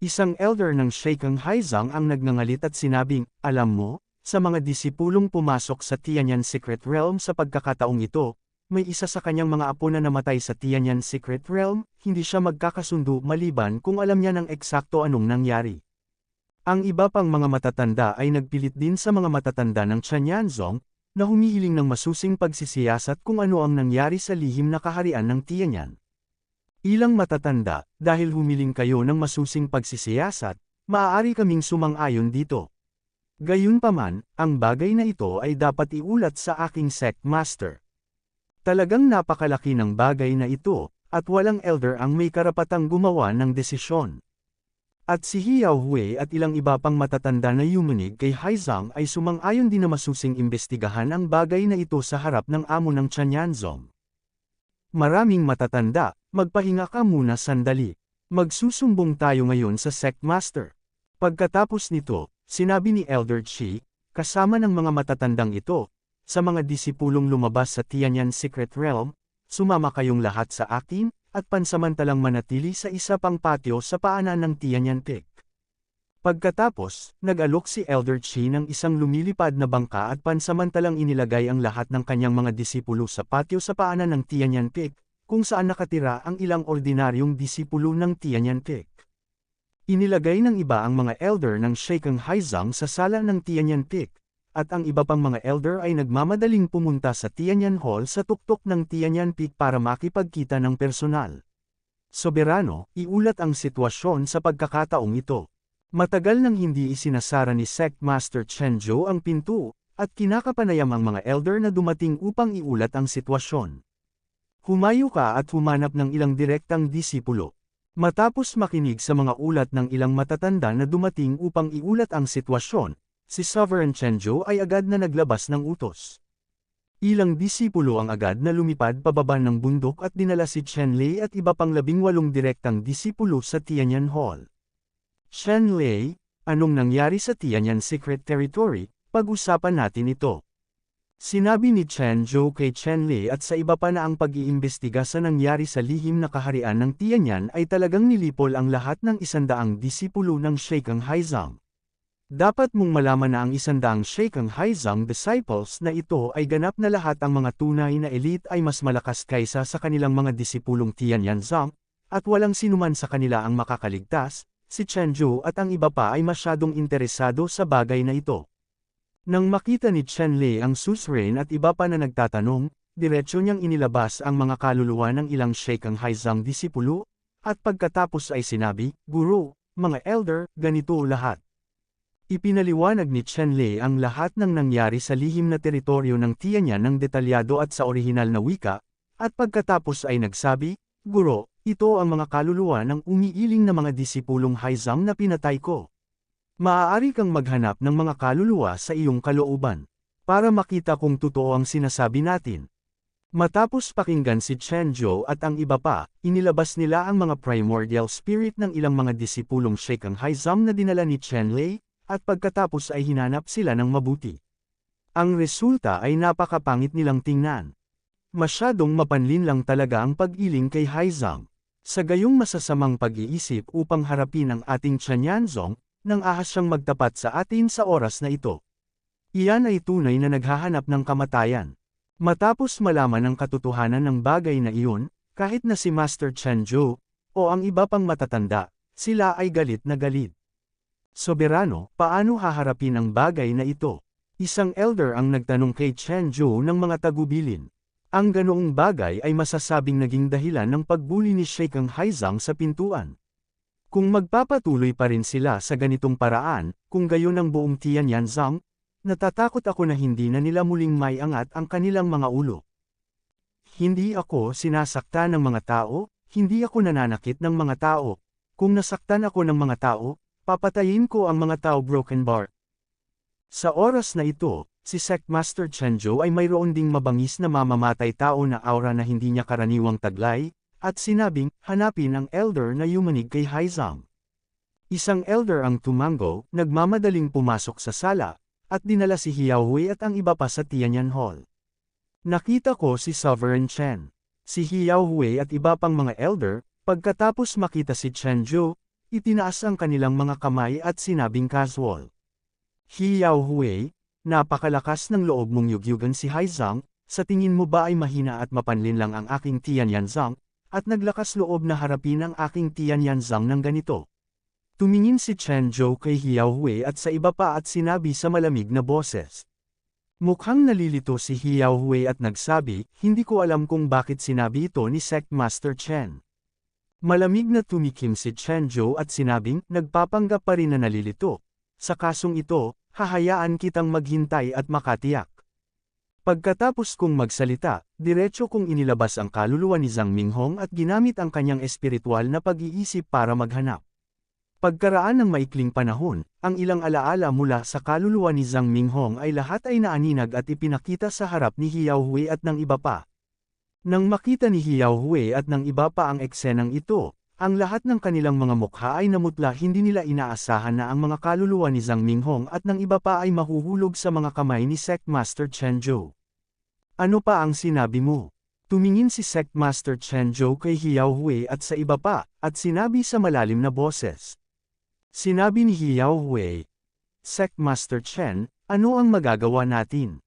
Speaker 1: Isang elder ng Sheikeng Haizang ang nagngangalit at sinabing, alam mo, sa mga disipulong pumasok sa Tianyan Secret Realm sa pagkakataong ito, may isa sa kanyang mga apo na namatay sa Tianyan Secret Realm, hindi siya magkakasundo maliban kung alam niya ng eksakto anong nangyari. Ang iba pang mga matatanda ay nagpilit din sa mga matatanda ng Tianyanzong, na humihiling ng masusing pagsisiyasat kung ano ang nangyari sa lihim na kaharian ng Tianyan. Ilang matatanda, dahil humiling kayo ng masusing pagsisiyasat, maaari kaming sumang-ayon dito. Gayunpaman, ang bagay na ito ay dapat iulat sa aking sect master. Talagang napakalaki ng bagay na ito, at walang elder ang may karapatang gumawa ng desisyon. At si Hiao Hui at ilang iba pang matatanda na yumunig kay Haizang ay sumang-ayon din na masusing imbestigahan ang bagay na ito sa harap ng amo ng Tianyanzong. Maraming matatanda, magpahinga ka muna sandali. Magsusumbong tayo ngayon sa sect master. Pagkatapos nito, sinabi ni Elder Chi, kasama ng mga matatandang ito, sa mga disipulong lumabas sa Tianyan Secret Realm, sumama kayong lahat sa akin, at pansamantalang manatili sa isa pang patio sa paanan ng Tianyan Peak. Pagkatapos, nag-alok si Elder Chi ng isang lumilipad na bangka at pansamantalang inilagay ang lahat ng kanyang mga disipulo sa patio sa paanan ng Tianyan Peak, kung saan nakatira ang ilang ordinaryong disipulo ng Tianyan Peak. Inilagay ng iba ang mga elder ng Sheikeng Haizang sa sala ng Tianyan Peak, at ang iba pang mga elder ay nagmamadaling pumunta sa Tianyan Hall sa tuktok ng Tianyan Peak para makipagkita ng personal. Soberano, iulat ang sitwasyon sa pagkakataong ito. Matagal nang hindi isinasara ni Sect Master Chen Zhou ang pinto, at kinakapanayam ang mga elder na dumating upang iulat ang sitwasyon. Humayo ka at humanap ng ilang direktang disipulo. Matapos makinig sa mga ulat ng ilang matatanda na dumating upang iulat ang sitwasyon, si Sovereign Chen Zhou ay agad na naglabas ng utos. Ilang disipulo ang agad na lumipad pababa ng bundok at dinala si Chen Lei at iba pang 18 direktang disipulo sa Tianyan Hall. Chen Lei, anong nangyari sa Tianyan Secret Territory? Pag-usapan natin ito. Sinabi ni Chen Zhou kay Chen Li at sa iba pa na ang pag-iimbestiga sa nangyari sa lihim na kaharian ng Tianyan ay talagang nilipol ang lahat ng 100 disipulo ng Sheikeng Haizang. Dapat mong malaman na ang 100 Sheikeng Haizang disciples na ito ay ganap na lahat ang mga tunay na elite ay mas malakas kaysa sa kanilang mga disipulong Tianyan Zhang, at walang sinuman sa kanila ang makakaligtas. Si Chen Zhou at ang iba pa ay masyadong interesado sa bagay na ito. Nang makita ni Chen Li ang suzerain at iba pa na nagtatanong, diretso niyang inilabas ang mga kaluluwa ng ilang Sheikeng Haizang disipulo, at pagkatapos ay sinabi, "Guro, mga elder, ganito lahat." Ipinaliwanag ni Chen Li ang lahat ng nangyari sa lihim na teritoryo ng Tianyan ng detalyado at sa orihinal na wika, at pagkatapos ay nagsabi, "Guro, ito ang mga kaluluwa ng umiiling na mga disipulong Haizang na pinatay ko. Maaari kang maghanap ng mga kaluluwa sa iyong kalooban, para makita kung totoo ang sinasabi natin." Matapos pakinggan si Chen Zhou at ang iba pa, inilabas nila ang mga primordial spirit ng ilang mga disipulong Sheikeng Haizang na dinala ni Chen Lei, at pagkatapos ay hinanap sila ng mabuti. Ang resulta ay napakapangit nilang tingnan. Masyadong mapanlin lang talaga ang pag-iling kay Haizang. Sa gayong masasamang pag-iisip upang harapin ang ating Tianyanzong, nang ahas siyang magtapat sa atin sa oras na ito. Iyan ay tunay na naghahanap ng kamatayan. Matapos malaman ang katotohanan ng bagay na iyon, kahit na si Master Chen Zhou, o ang iba pang matatanda, sila ay galit na galit. Soberano, paano haharapin ang bagay na ito? Isang elder ang nagtanong kay Chen Zhou ng mga tagubilin. Ang ganoong bagay ay masasabing naging dahilan ng pagbuli ni Sheikeng Haizang sa pintuan. Kung magpapatuloy pa rin sila sa ganitong paraan, kung gayon ang buong Tianyan Zhang, natatakot ako na hindi na nila muling maiangat ang kanilang mga ulo. Hindi ako sinasaktan ng mga tao, hindi ako nananakit ng mga tao. Kung nasaktan ako ng mga tao, papatayin ko ang mga tao broken bar. Sa oras na ito, si Sect Master Chen Zhou ay mayroon ding mabangis na mamamatay tao na aura na hindi niya karaniwang taglay, at sinabing, hanapin ang elder na yumanig kay Haizang. Isang elder ang tumango, nagmamadaling pumasok sa sala, at dinala si Hiao Hui at ang iba pa sa Tianyan Hall. Nakita ko si Sovereign Chen, si Hiao Hui at iba pang mga elder, pagkatapos makita si Chen Zhou, itinaas ang kanilang mga kamay at sinabing casual. Hiao Hui, napakalakas ng loob mong yugyugan si Haizang, sa tingin mo ba ay mahina at mapanlin lang ang aking Tianyan Zhang? At naglakas loob na harapin ang aking Tianyan Zhang ng ganito. Tumingin si Chen Zhou kay Hiao Hui at sa iba pa at sinabi sa malamig na boses. Mukhang nalilito si Hiao Hui at nagsabi, hindi ko alam kung bakit sinabi ito ni Sect Master Chen. Malamig na tumikim si Chen Zhou at sinabing, nagpapanggap pa rin na nalilito. Sa kasong ito, hahayaan kitang maghintay at makatiyak. Pagkatapos kong magsalita, diretso kong inilabas ang kaluluwa ni Zhang Minghong at ginamit ang kanyang espiritual na pag-iisip para maghanap. Pagkaraan ng maikling panahon, ang ilang alaala mula sa kaluluwa ni Zhang Minghong ay lahat ay naaninag at ipinakita sa harap ni Hiao Hui at ng iba pa. Nang makita ni Hiao Hui at ng iba pa ang eksenang ito, ang lahat ng kanilang mga mukha ay namutla, hindi nila inaasahan na ang mga kaluluwa ni Zhang Minghong at ng iba pa ay mahuhulog sa mga kamay ni Sect Master Chen Zhou. Ano pa ang sinabi mo? Tumingin si Sect Master Chen Zhou kay Hiao Hui at sa iba pa, at sinabi sa malalim na boses. Sinabi ni Hiao Hui, Sect Master Chen, ano ang magagawa natin?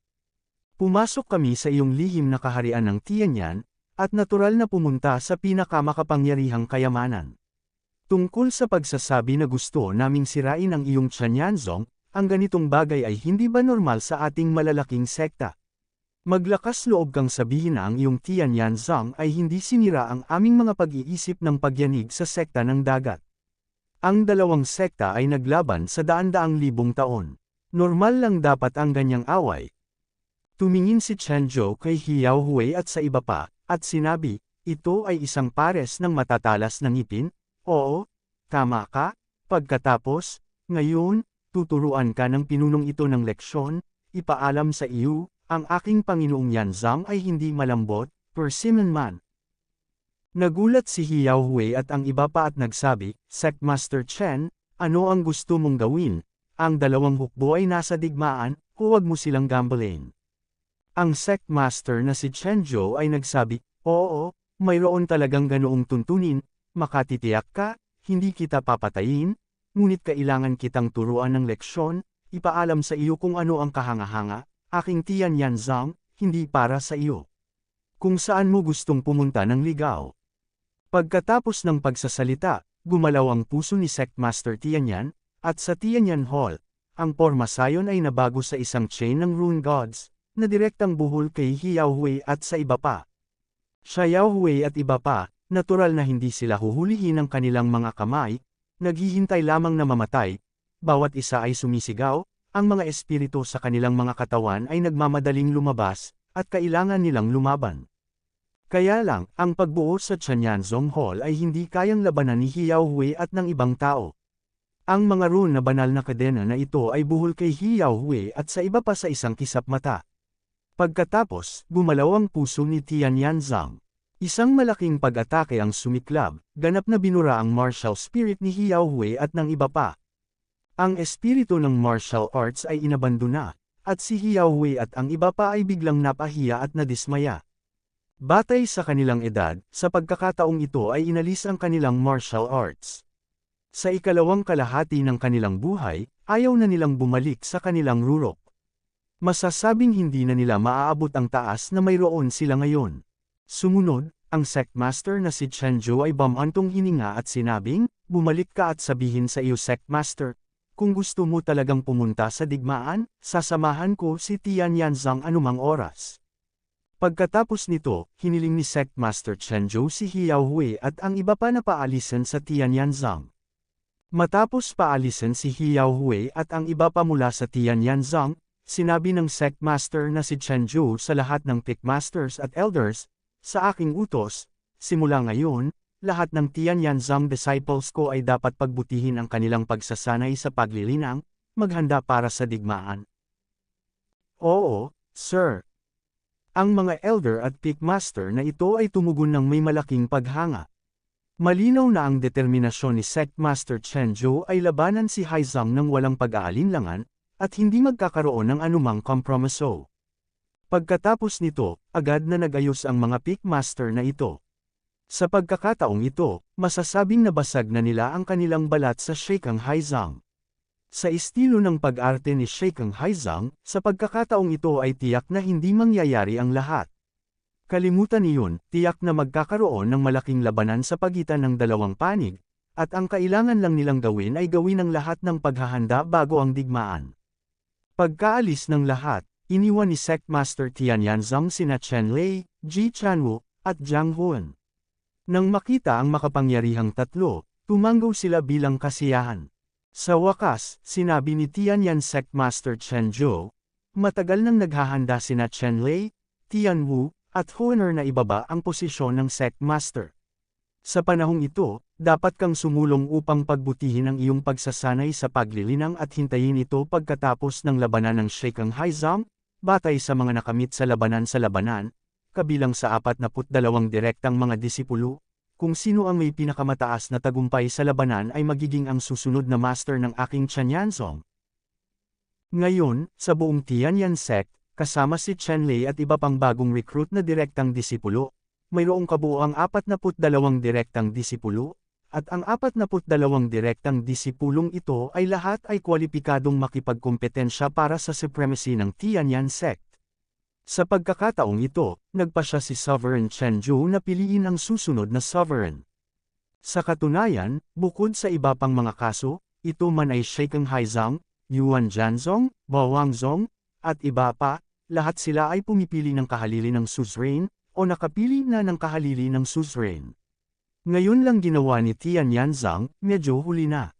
Speaker 1: Pumasok kami sa iyong lihim na kaharian ng Tianyan, at natural na pumunta sa pinakamakapangyarihang kayamanan. Tungkol sa pagsasabi na gusto naming sirain ang iyong Tianyanzong, ang ganitong bagay ay hindi ba normal sa ating malalaking sekta? Maglakas loob kang sabihin na ang iyong Tianyan Zhang ay hindi sinira ang aming mga pag-iisip ng pagyanig sa sekta ng dagat. Ang dalawang sekta ay naglaban sa daan-daang libong taon. Normal lang dapat ang ganyang away. Tumingin si Chen Zhou kay Hiao Hui at sa iba pa, at sinabi, ito ay isang pares ng matatalas na ngipin? Oo, tama ka. Pagkatapos, ngayon, tuturuan ka ng pinunong ito ng leksyon, ipaalam sa iyo, ang aking Panginoong Yanzang ay hindi malambot, persimmon man. Nagulat si Hiao Hui at ang iba pa at nagsabi, Sect Master Chen, ano ang gusto mong gawin? Ang dalawang hukbo ay nasa digmaan, huwag mo silang gambalain. Ang sect master na si Chen Zhou ay nagsabi, "Oo, mayroon talagang ganoong tuntunin, makatitiyak ka, hindi kita papatayin, ngunit kailangan kitang turuan ng leksyon, ipaalam sa iyo kung ano ang kahanga-hanga, aking Tianyan Zhang, hindi para sa iyo. Kung saan mo gustong pumunta ng ligaw." Pagkatapos ng pagsasalita, gumalaw ang puso ni Sect Master Tianyan, at sa Tianyan Hall, ang pormasayon ay nabago sa isang chain ng Rune Gods, na direktang buhol kay Hiao Hui at sa iba pa. Xiao Hui at iba pa, natural na hindi sila huhulihin ng kanilang mga kamay, naghihintay lamang na mamatay, bawat isa ay sumisigaw, ang mga espiritu sa kanilang mga katawan ay nagmamadaling lumabas, at kailangan nilang lumaban. Kaya lang, ang pagbuo sa Tianyanzong Hall ay hindi kayang labanan ni Hiao Hui at ng ibang tao. Ang mga rune na banal na kadena na ito ay buhol kay Hiao Hui at sa iba pa sa isang kisap mata. Pagkatapos, gumalaw ang puso ni Tianyan Zhang. Isang malaking pag-atake ang sumiklab, ganap na binura ang martial spirit ni Hiao Hui at ng iba pa. Ang espiritu ng martial arts ay inabandona, at si Hiao Hui at ang iba pa ay biglang napahiya at nadismaya. Batay sa kanilang edad, sa pagkakataong ito ay inalis ang kanilang martial arts. Sa ikalawang kalahati ng kanilang buhay, ayaw na nilang bumalik sa kanilang rurok. Masasabing hindi na nila maaabot ang taas na mayroon sila ngayon. Sumunod, ang sect master na si Chen Zhou ay bumantong hininga at sinabing, "Bumalik ka at sabihin sa iyo sect master, kung gusto mo talagang pumunta sa digmaan, sasamahan ko si Tianyan Zhang anumang oras." Pagkatapos nito, hiniling ni Sect Master Chen Zhou si Hiao Hui at ang iba pa na paalisin sa Tianyan Zhang. Matapos paalisin si Hiao Hui at ang iba pa mula sa Tianyan Zhang, sinabi ng Sect Master na si Chen Zhou sa lahat ng Pick Masters at Elders, "Sa aking utos, simula ngayon, lahat ng Tianyan Zhang disciples ko ay dapat pagbutihin ang kanilang pagsasanay sa paglilinang, maghanda para sa digmaan." "Oo, sir." Ang mga elder at pick master na ito ay tumugon ng may malaking paghanga. Malinaw na ang determinasyon ni Sect Master Chen Zhou ay labanan si Hai Zhang ng walang pag-aalinlangan, at hindi magkakaroon ng anumang kompromiso. Pagkatapos nito, agad na nagayos ang mga pick master na ito. Sa pagkakataong ito, masasabing nabasag na nila ang kanilang balat sa Sheikang Hai Zhang. Sa estilo ng pag-arte ni Sheikang Hai Zhang, sa pagkakataong ito ay tiyak na hindi mangyayari ang lahat. Kalimutan niyon, tiyak na magkakaroon ng malaking labanan sa pagitan ng dalawang panig, at ang kailangan lang nilang gawin ay gawin ang lahat ng paghahanda bago ang digmaan. Pagkaalis ng lahat, iniwan ni Sect Master Tianyan Zhang sina Chen Lei, Ji Chanwu, at Jiang Huan. Nang makita ang makapangyarihang tatlo, tumanggaw sila bilang kasiyahan. Sa wakas, sinabi ni Tianyan Sect Master Chen Zhou, "Matagal nang naghahanda sina Chen Lei, Tian Wu, at Huaner na ibaba ang posisyon ng Sect Master. Sa panahong ito, dapat kang sumulong upang pagbutihin ang iyong pagsasanay sa paglilinang at hintayin ito pagkatapos ng labanan ng Sheikang Hai Zhang, batay sa mga nakamit sa labanan, kabilang sa 42 direktang mga disipulo. Kung sino ang may pinakamataas na tagumpay sa labanan ay magiging ang susunod na master ng aking Tianyanzong." Ngayon, sa buong Tianyan sect, kasama si Chen Lei at iba pang bagong recruit na direktang disipulo, mayroong kabuoang 42 direktang disipulo, at ang 42 direktang disipulong ito ay lahat ay kwalipikadong makipagkompetensya para sa supremacy ng Tianyan sect. Sa pagkakataong ito, nagpasya si Sovereign Chen Zhou na piliin ang susunod na sovereign. Sa katunayan, bukod sa iba pang mga kaso, ito man ay Sheikang Hai Zhang, Yuan Zhanzong, Bawang Zong, at iba pa, lahat sila ay pumipili ng kahalili ng suzerain, o nakapili na ng kahalili ng suzerain. Ngayon lang ginawa ni Tianyan Zhang, medyo huli na.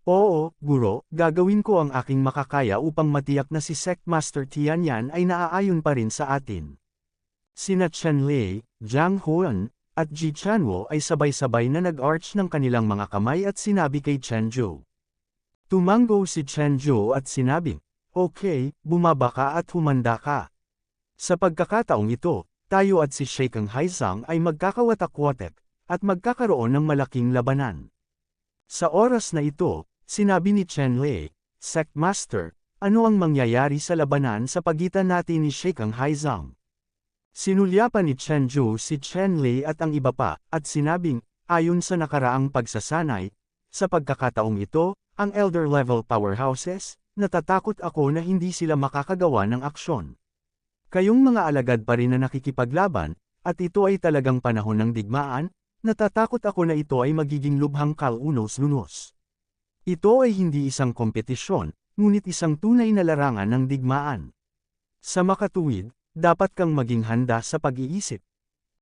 Speaker 1: "Oo, guro, gagawin ko ang aking makakaya upang matiyak na si Sect Master Tianyan ay naaayon pa rin sa atin." Sina Chen Lei, Jiang Huan, at Ji Chanwo ay sabay-sabay na nag-arch ng kanilang mga kamay at sinabi kay Chen Zhou. Tumanggo si Chen Zhou at sinabi, "Okay, bumaba ka at humanda ka." Sa pagkakataong ito, tayo at si Sheikang Hai Zhang ay magkakawatak-watak, at magkakaroon ng malaking labanan. Sa oras na ito, sinabi ni Chen Lei, "Sect Master, ano ang mangyayari sa labanan sa pagitan natin ni Sheikh Haizang? Sinulyapan ni Chen Zhou si Chen Lei at ang iba pa, at sinabing, ayon sa nakaraang pagsasanay, sa pagkakataong ito, ang elder level powerhouses, natatakot ako na hindi sila makakagawa ng aksyon. Kayong mga alagad pa rin na nakikipaglaban, at ito ay talagang panahon ng digmaan, natatakot ako na ito ay magiging lubhang kalunos-lunos. Ito ay hindi isang kompetisyon, ngunit isang tunay na larangan ng digmaan. Sa makatuwid, dapat kang maging handa sa pag-iisip.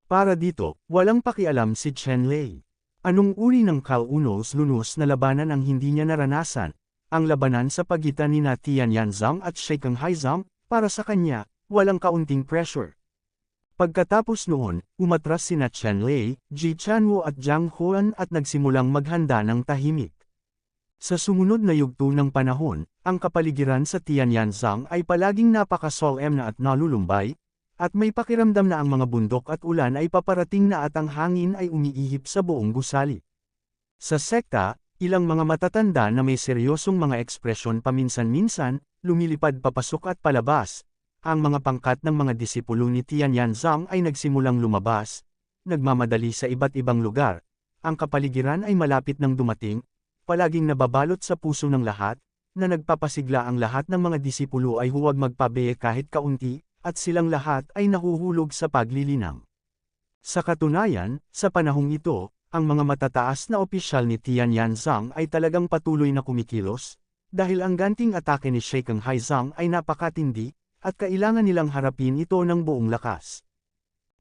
Speaker 1: Para dito, walang pakialam si Chen Lei. Anong uri ng kalunos-lunos na labanan ang hindi niya naranasan? Ang labanan sa pagitan ni Tian Yanzang at Sheikh Haizang, para sa kanya, walang kaunting pressure. Pagkatapos noon, umatras sina Chen Lei, Ji Chanwo at Zhang Huan at nagsimulang maghanda ng tahimik. Sa sumunod na yugto ng panahon, ang kapaligiran sa Tianyanzang ay palaging napaka-solemn na at nalulumbay, at may pakiramdam na ang mga bundok at ulan ay paparating na at ang hangin ay umiihip sa buong gusali. Sa sekta, ilang mga matatanda na may seryosong mga ekspresyon paminsan-minsan, lumilipad papasok at palabas. Ang mga pangkat ng mga disipulo ni Tianyanzang ay nagsimulang lumabas, nagmamadali sa iba't ibang lugar. Ang kapaligiran ay malapit nang dumating, palaging nababalot sa puso ng lahat, na nagpapasigla ang lahat ng mga disipulo ay huwag magpabeye kahit kaunti, at silang lahat ay nahuhulog sa paglilinang. Sa katunayan, sa panahong ito, ang mga matataas na opisyal ni Tianyanzang ay talagang patuloy na kumikilos, dahil ang ganting atake ni Sheikh Haizang ay napakatindi, at kailangan nilang harapin ito ng buong lakas.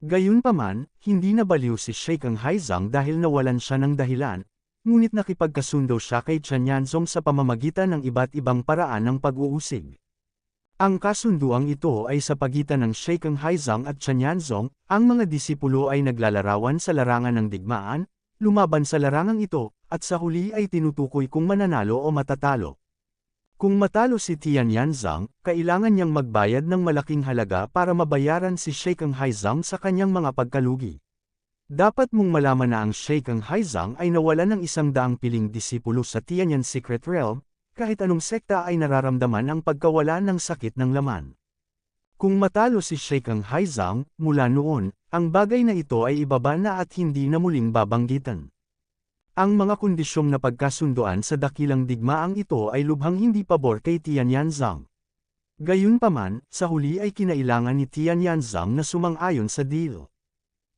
Speaker 1: Gayunpaman, hindi nabaliw si Sheikh Haizang dahil nawalan siya ng dahilan, ngunit nakipagkasundo siya kay Chen Yanzong sa pamamagitan ng iba't ibang paraan ng pag-uusig. Ang kasunduang ito ay sa pagitan ng Sheikh Haizang at Chen Yanzong, ang mga disipulo ay naglalarawan sa larangan ng digmaan, lumaban sa larangang ito, at sa huli ay tinutukoy kung mananalo o matatalo. Kung matalo si Tianyanzang, kailangan niyang magbayad ng malaking halaga para mabayaran si Sheikh Haizang sa kanyang mga pagkalugi. Dapat mong malaman na ang Sheikh Haizang ay nawalan ng 100 piling disipulo sa Tianyan Secret Realm, kahit anong sekta ay nararamdaman ang pagkawala ng sakit ng laman. Kung matalo si Sheikh Haizang, mula noon, ang bagay na ito ay ibaba na at hindi na muling babanggitan. Ang mga kondisyong napagkasunduan sa dakilang digmaang ito ay lubhang hindi pabor kay Tianyanzang. Gayunpaman, sa huli ay kinailangan ni Tianyanzang na sumang-ayon sa deal.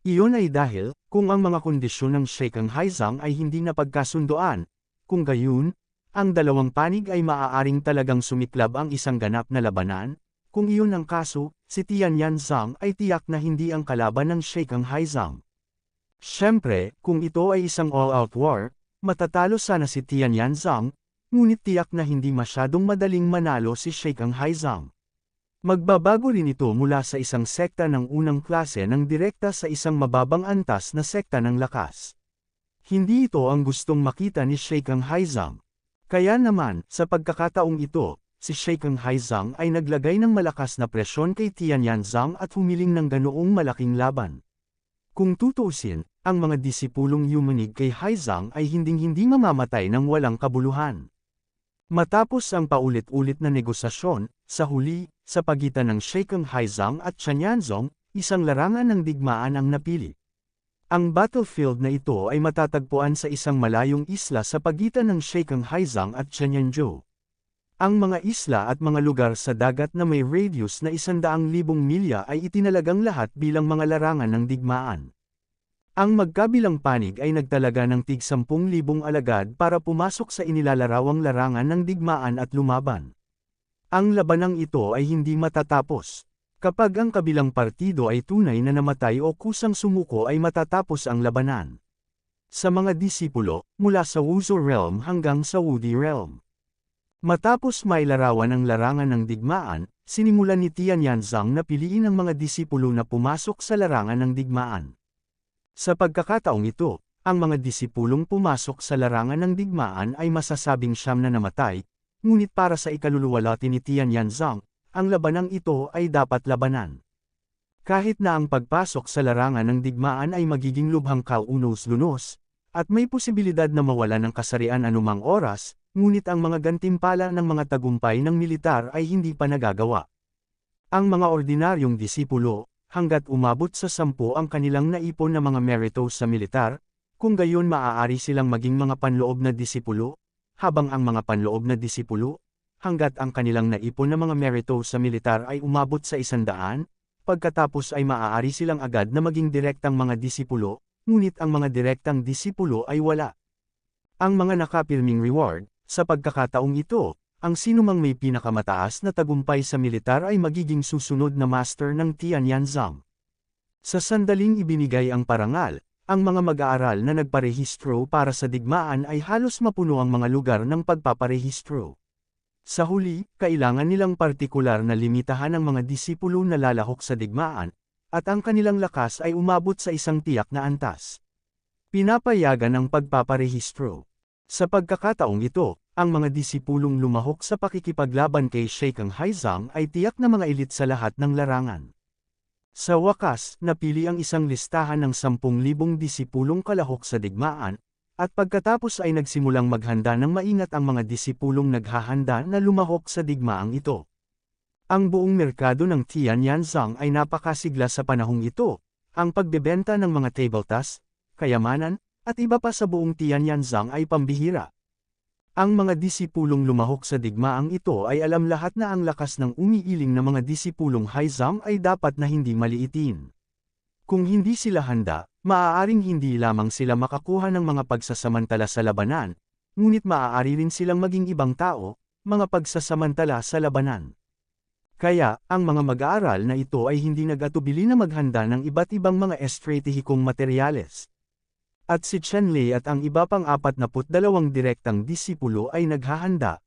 Speaker 1: Iyon ay dahil, kung ang mga kondisyon ng Sheikh Haizang ay hindi napagkasunduan, kung gayon, ang dalawang panig ay maaaring talagang sumiklab ang isang ganap na labanan, kung iyon ang kaso, si Tianyanzang ay tiyak na hindi ang kalaban ng Sheikh Haizang. Siyempre, kung ito ay isang all-out war, matatalo sana si Tianyanzang, ngunit tiyak na hindi masyadong madaling manalo si Sheikh Haizang. Magbabago rin ito mula sa isang sekta ng unang klase ng direkta sa isang mababang antas na sekta ng lakas. Hindi ito ang gustong makita ni Sheikh Haizang. Kaya naman, sa pagkakataong ito, si Sheikh Haizang ay naglagay ng malakas na presyon kay Tianyanzang at humiling ng ganoong malaking laban. Kung tutuusin, ang mga disipulong yumanig kay Haizang ay hinding-hindi mamamatay ng walang kabuluhan. Matapos ang paulit-ulit na negosasyon, sa huli, sa pagitan ng Sheikh Haizang at Chen Yanzong, isang larangan ng digmaan ang napili. Ang battlefield na ito ay matatagpuan sa isang malayong isla sa pagitan ng Sheikh Haizang at Chen Yanzhou. Ang mga isla at mga lugar sa dagat na may radius na 100,000 milya ay itinalagang lahat bilang mga larangan ng digmaan. Ang magkabilang panig ay nagtalaga ng tig 10,000 alagad para pumasok sa inilalarawang larangan ng digmaan at lumaban. Ang labanang ito ay hindi matatapos. Kapag ang kabilang partido ay tunay na namatay o kusang sumuko ay matatapos ang labanan. Sa mga disipulo, mula sa Wuzhou Realm hanggang sa Wudi Realm. Matapos mailarawan ang larangan ng digmaan, sinimulan ni Tianyanzang na piliin ang mga disipulo na pumasok sa larangan ng digmaan. Sa pagkakataong ito, ang mga disipulong pumasok sa larangan ng digmaan ay masasabing siyam na namatay, ngunit para sa ikaluluwalhati ni Tianyanzang, ang labanang ito ay dapat labanan. Kahit na ang pagpasok sa larangan ng digmaan ay magiging lubhang kaunos-lunos, at may posibilidad na mawala ng kasarian anumang oras, ngunit ang mga gantimpala ng mga tagumpay ng militar ay hindi pa nagagawa. Ang mga ordinaryong disipulo, hanggat umabot sa 10 ang kanilang naipon na mga meritos sa militar, kung gayon maaari silang maging mga panloob na disipulo, habang ang mga panloob na disipulo, hanggat ang kanilang naipon na mga meritos sa militar ay umabot sa 100, pagkatapos ay maaari silang agad na maging direktang mga disipulo, ngunit ang mga direktang disipulo ay wala. Ang mga nakapirming reward, sa pagkakataong ito, ang sinumang may pinakamataas na tagumpay sa militar ay magiging susunod na master ng Tianyanzang. Sa sandaling ibinigay ang parangal, ang mga mag-aaral na nagparehistro para sa digmaan ay halos mapuno ang mga lugar ng pagpaparehistro. Sa huli, kailangan nilang partikular na limitahan ang mga disipulo na lalahok sa digmaan, at ang kanilang lakas ay umabot sa isang tiyak na antas. Pinapayagan ang pagpaparehistro. Sa pagkakataong ito, ang mga disipulong lumahok sa pakikipaglaban kay Sheikh Haizang ay tiyak na mga elit sa lahat ng larangan. Sa wakas, napili ang isang listahan ng 10,000 disipulong kalahok sa digmaan, at pagkatapos ay nagsimulang maghanda ng maingat ang mga disipulong naghahanda na lumahok sa digmaang ito. Ang buong merkado ng Tianyanzang ay napakasigla sa panahong ito, ang pagbebenta ng mga tabletas, kayamanan, at iba pa sa buong Tianyanzang ay pambihira. Ang mga disipulong lumahok sa digmaang ito ay alam lahat na ang lakas ng umiiling na mga disipulong Haizang ay dapat na hindi maliitin. Kung hindi sila handa, maaaring hindi lamang sila makakuha ng mga pagsasamantala sa labanan, ngunit maaari rin silang maging ibang tao, mga pagsasamantala sa labanan. Kaya, ang mga mag-aaral na ito ay hindi nag-atubili na maghanda ng iba't ibang mga estratehikong materyales. At si Chen Lei at ang iba pang 42 direktang disipulo ay naghahanda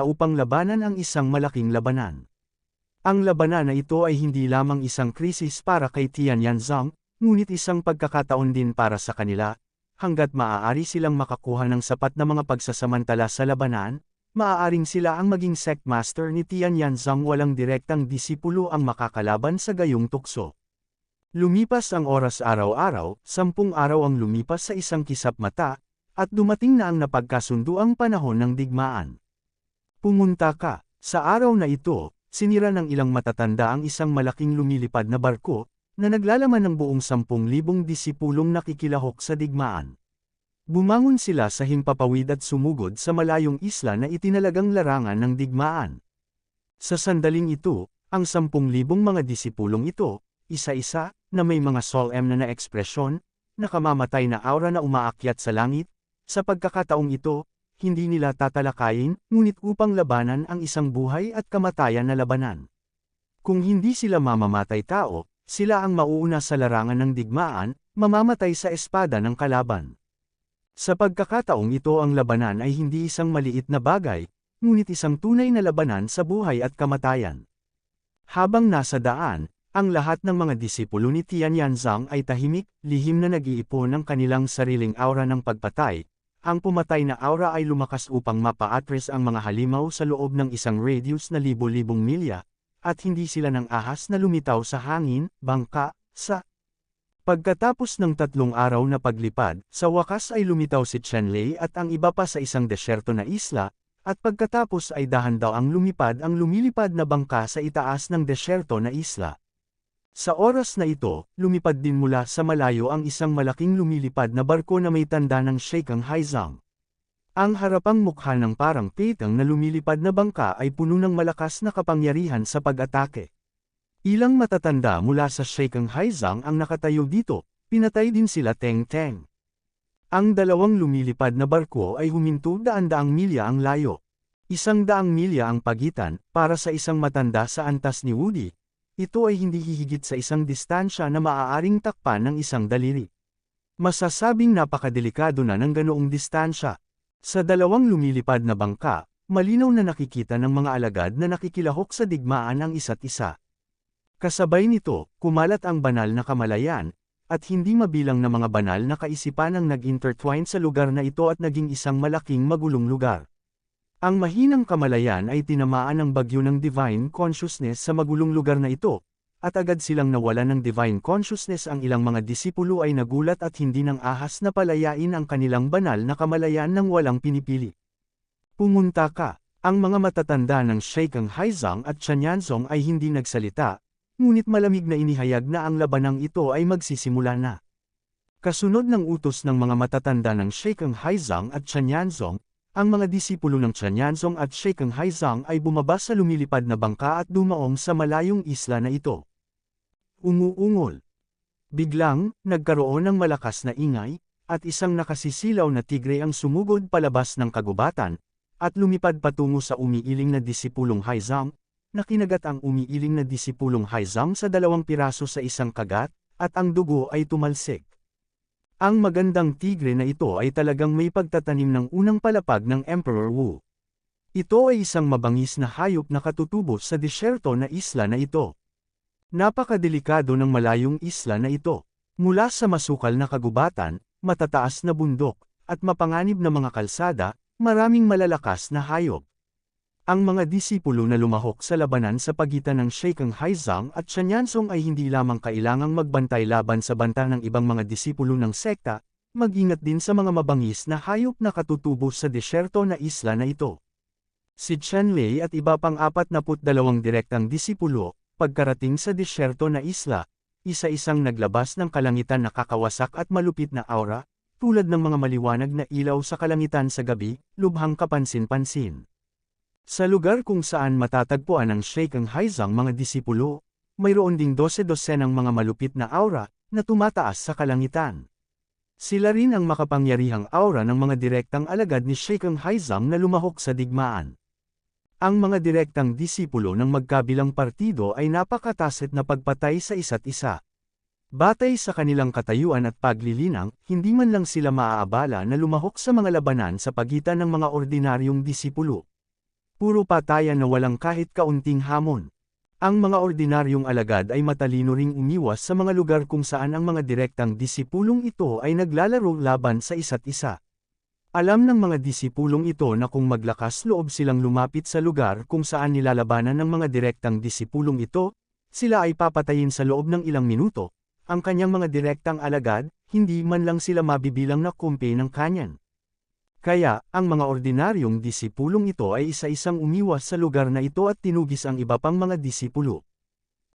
Speaker 1: upang labanan ang isang malaking labanan. Ang labanan na ito ay hindi lamang isang krisis para kay Tianyanzang, ngunit isang pagkakataon din para sa kanila, hanggat maaari silang makakuha ng sapat na mga pagsasamantala sa labanan, maaaring sila ang maging sectmaster ni Tianyanzang walang direktang disipulo ang makakalaban sa gayong tukso. Lumipas ang oras araw-araw, 10 araw ang lumipas sa isang kisap mata, at dumating na ang napagkasunduang panahon ng digmaan. Pumunta ka. Sa araw na ito, sinira ng ilang matatanda ang isang malaking lumilipad na barko, na naglalaman ng buong 10,000 disipulong nakikilahok sa digmaan. Bumangon sila sa himpapawid at sumugod sa malayong isla na itinalagang larangan ng digmaan. Sa sandaling ito, ang 10,000 mga disipulong ito, isa-isa, na may mga solemn na ekspresyon, nakamamatay na aura na umaakyat sa langit, sa pagkakataong ito, hindi nila tatalakayin, ngunit upang labanan ang isang buhay at kamatayan na labanan. Kung hindi sila mamamatay tao, sila ang mauuna sa larangan ng digmaan, mamamatay sa espada ng kalaban. Sa pagkakataong ito ang labanan ay hindi isang maliit na bagay, ngunit isang tunay na labanan sa buhay at kamatayan. Habang nasa daan, ang lahat ng mga disipulo ni Tianyanzang ay tahimik, lihim na nag-iipon ng kanilang sariling aura ng pagpatay. Ang pumatay na aura ay lumakas upang mapa-address ang mga halimaw sa loob ng isang radius na libo-libong milya, at hindi sila ng ahas na lumitaw sa hangin, bangka, sa. Pagkatapos ng 3 araw na paglipad, sa wakas ay lumitaw si Chen Lei at ang iba pa sa isang desyerto na isla, at pagkatapos ay dahan-dahang lumipad ang lumilipad na bangka sa itaas ng desyerto na isla. Sa oras na ito, lumipad din mula sa malayo ang isang malaking lumilipad na barko na may tanda ng Sheikh Haizang. Ang harapang mukha ng parang pitang na lumilipad na bangka ay puno ng malakas na kapangyarihan sa pag-atake. Ilang matatanda mula sa Sheikh Haizang ang nakatayo dito, pinatay din sila Teng-Teng. Ang dalawang lumilipad na barko ay huminto daan-daang milya ang layo. 100 milya ang pagitan, para sa isang matanda sa antas ni Woody. Ito ay hindi hihigit sa isang distansya na maaaring takpan ng isang daliri. Masasabing napakadelikado na ng ganoong distansya. Sa dalawang lumilipad na bangka, malinaw na nakikita ng mga alagad na nakikilahok sa digmaan ang isa't isa. Kasabay nito, kumalat ang banal na kamalayan, at hindi mabilang na mga banal na kaisipan ang nag-intertwine sa lugar na ito at naging isang malaking magulong lugar. Ang mahinang kamalayan ay tinamaan ng bagyo ng divine consciousness sa magulong lugar na ito, at agad silang nawalan ng divine consciousness. Ang ilang mga disipulo ay nagulat at hindi nang ahas na palayain ang kanilang banal na kamalayan ng walang pinipili. Pumunta ka. Ang mga matatanda ng Sheikang Haizang at Chanyanzong ay hindi nagsalita, ngunit malamig na inihayag na ang labanang ito ay magsisimula na. Kasunod ng utos ng mga matatanda ng Sheikang Haizang at Chanyanzong, ang mga disipulo ng Chanyanzong at Sheikang Haizang ay bumaba sa lumilipad na bangka at dumaong sa malayong isla na ito. Umuungol. Biglang, nagkaroon ng malakas na ingay, at isang nakasisilaw na tigre ang sumugod palabas ng kagubatan, at lumipad patungo sa umiiling na disipulong Haizang, na kinagat ang umiiling na disipulong Haizang sa 2 piraso sa isang kagat, at ang dugo ay tumalsik. Ang magandang tigre na ito ay talagang may pagtatanim ng unang palapag ng Emperor Wu. Ito ay isang mabangis na hayop na katutubo sa disyerto na isla na ito. Napakadelikado ng malayong isla na ito. Mula sa masukal na kagubatan, matataas na bundok, at mapanganib na mga kalsada, maraming malalakas na hayop. Ang mga disipulo na lumahok sa labanan sa pagitan ng Sheikang Haizang at Chanyanzong ay hindi lamang kailangang magbantay laban sa banta ng ibang mga disipulo ng sekta, mag-ingat din sa mga mabangis na hayop na katutubo sa disyerto na isla na ito. Si Chen Lei at iba pang 42 direktang disipulo, pagkarating sa disyerto na isla, isa-isang naglabas ng kalangitan na kakawasak at malupit na aura, tulad ng mga maliwanag na ilaw sa kalangitan sa gabi, lubhang kapansin-pansin. Sa lugar kung saan matatagpuan ang Sheikang Haizang mga disipulo, mayroon ding 12 ng mga malupit na aura, na tumataas sa kalangitan. Sila rin ang makapangyarihang aura ng mga direktang alagad ni Sheikang Haizang na lumahok sa digmaan. Ang mga direktang disipulo ng magkabilang partido ay napakataset na pagpatay sa isa't isa. Batay sa kanilang katayuan at paglilinang, hindi man lang sila maaabala na lumahok sa mga labanan sa pagitan ng mga ordinaryong disipulo. Puro patayan na walang kahit kaunting hamon. Ang mga ordinaryong alagad ay matalino ring umiwas sa mga lugar kung saan ang mga direktang disipulong ito ay naglalaro laban sa isa't isa. Alam ng mga disipulong ito na kung maglakas loob silang lumapit sa lugar kung saan nilalabanan ng mga direktang disipulong ito, sila ay papatayin sa loob ng ilang minuto. Ang kanyang mga direktang alagad, hindi man lang sila mabibilang na kumpi ng kanyan. Kaya, ang mga ordinaryong disipulong ito ay isa-isang umiwas sa lugar na ito at tinugis ang iba pang mga disipulo.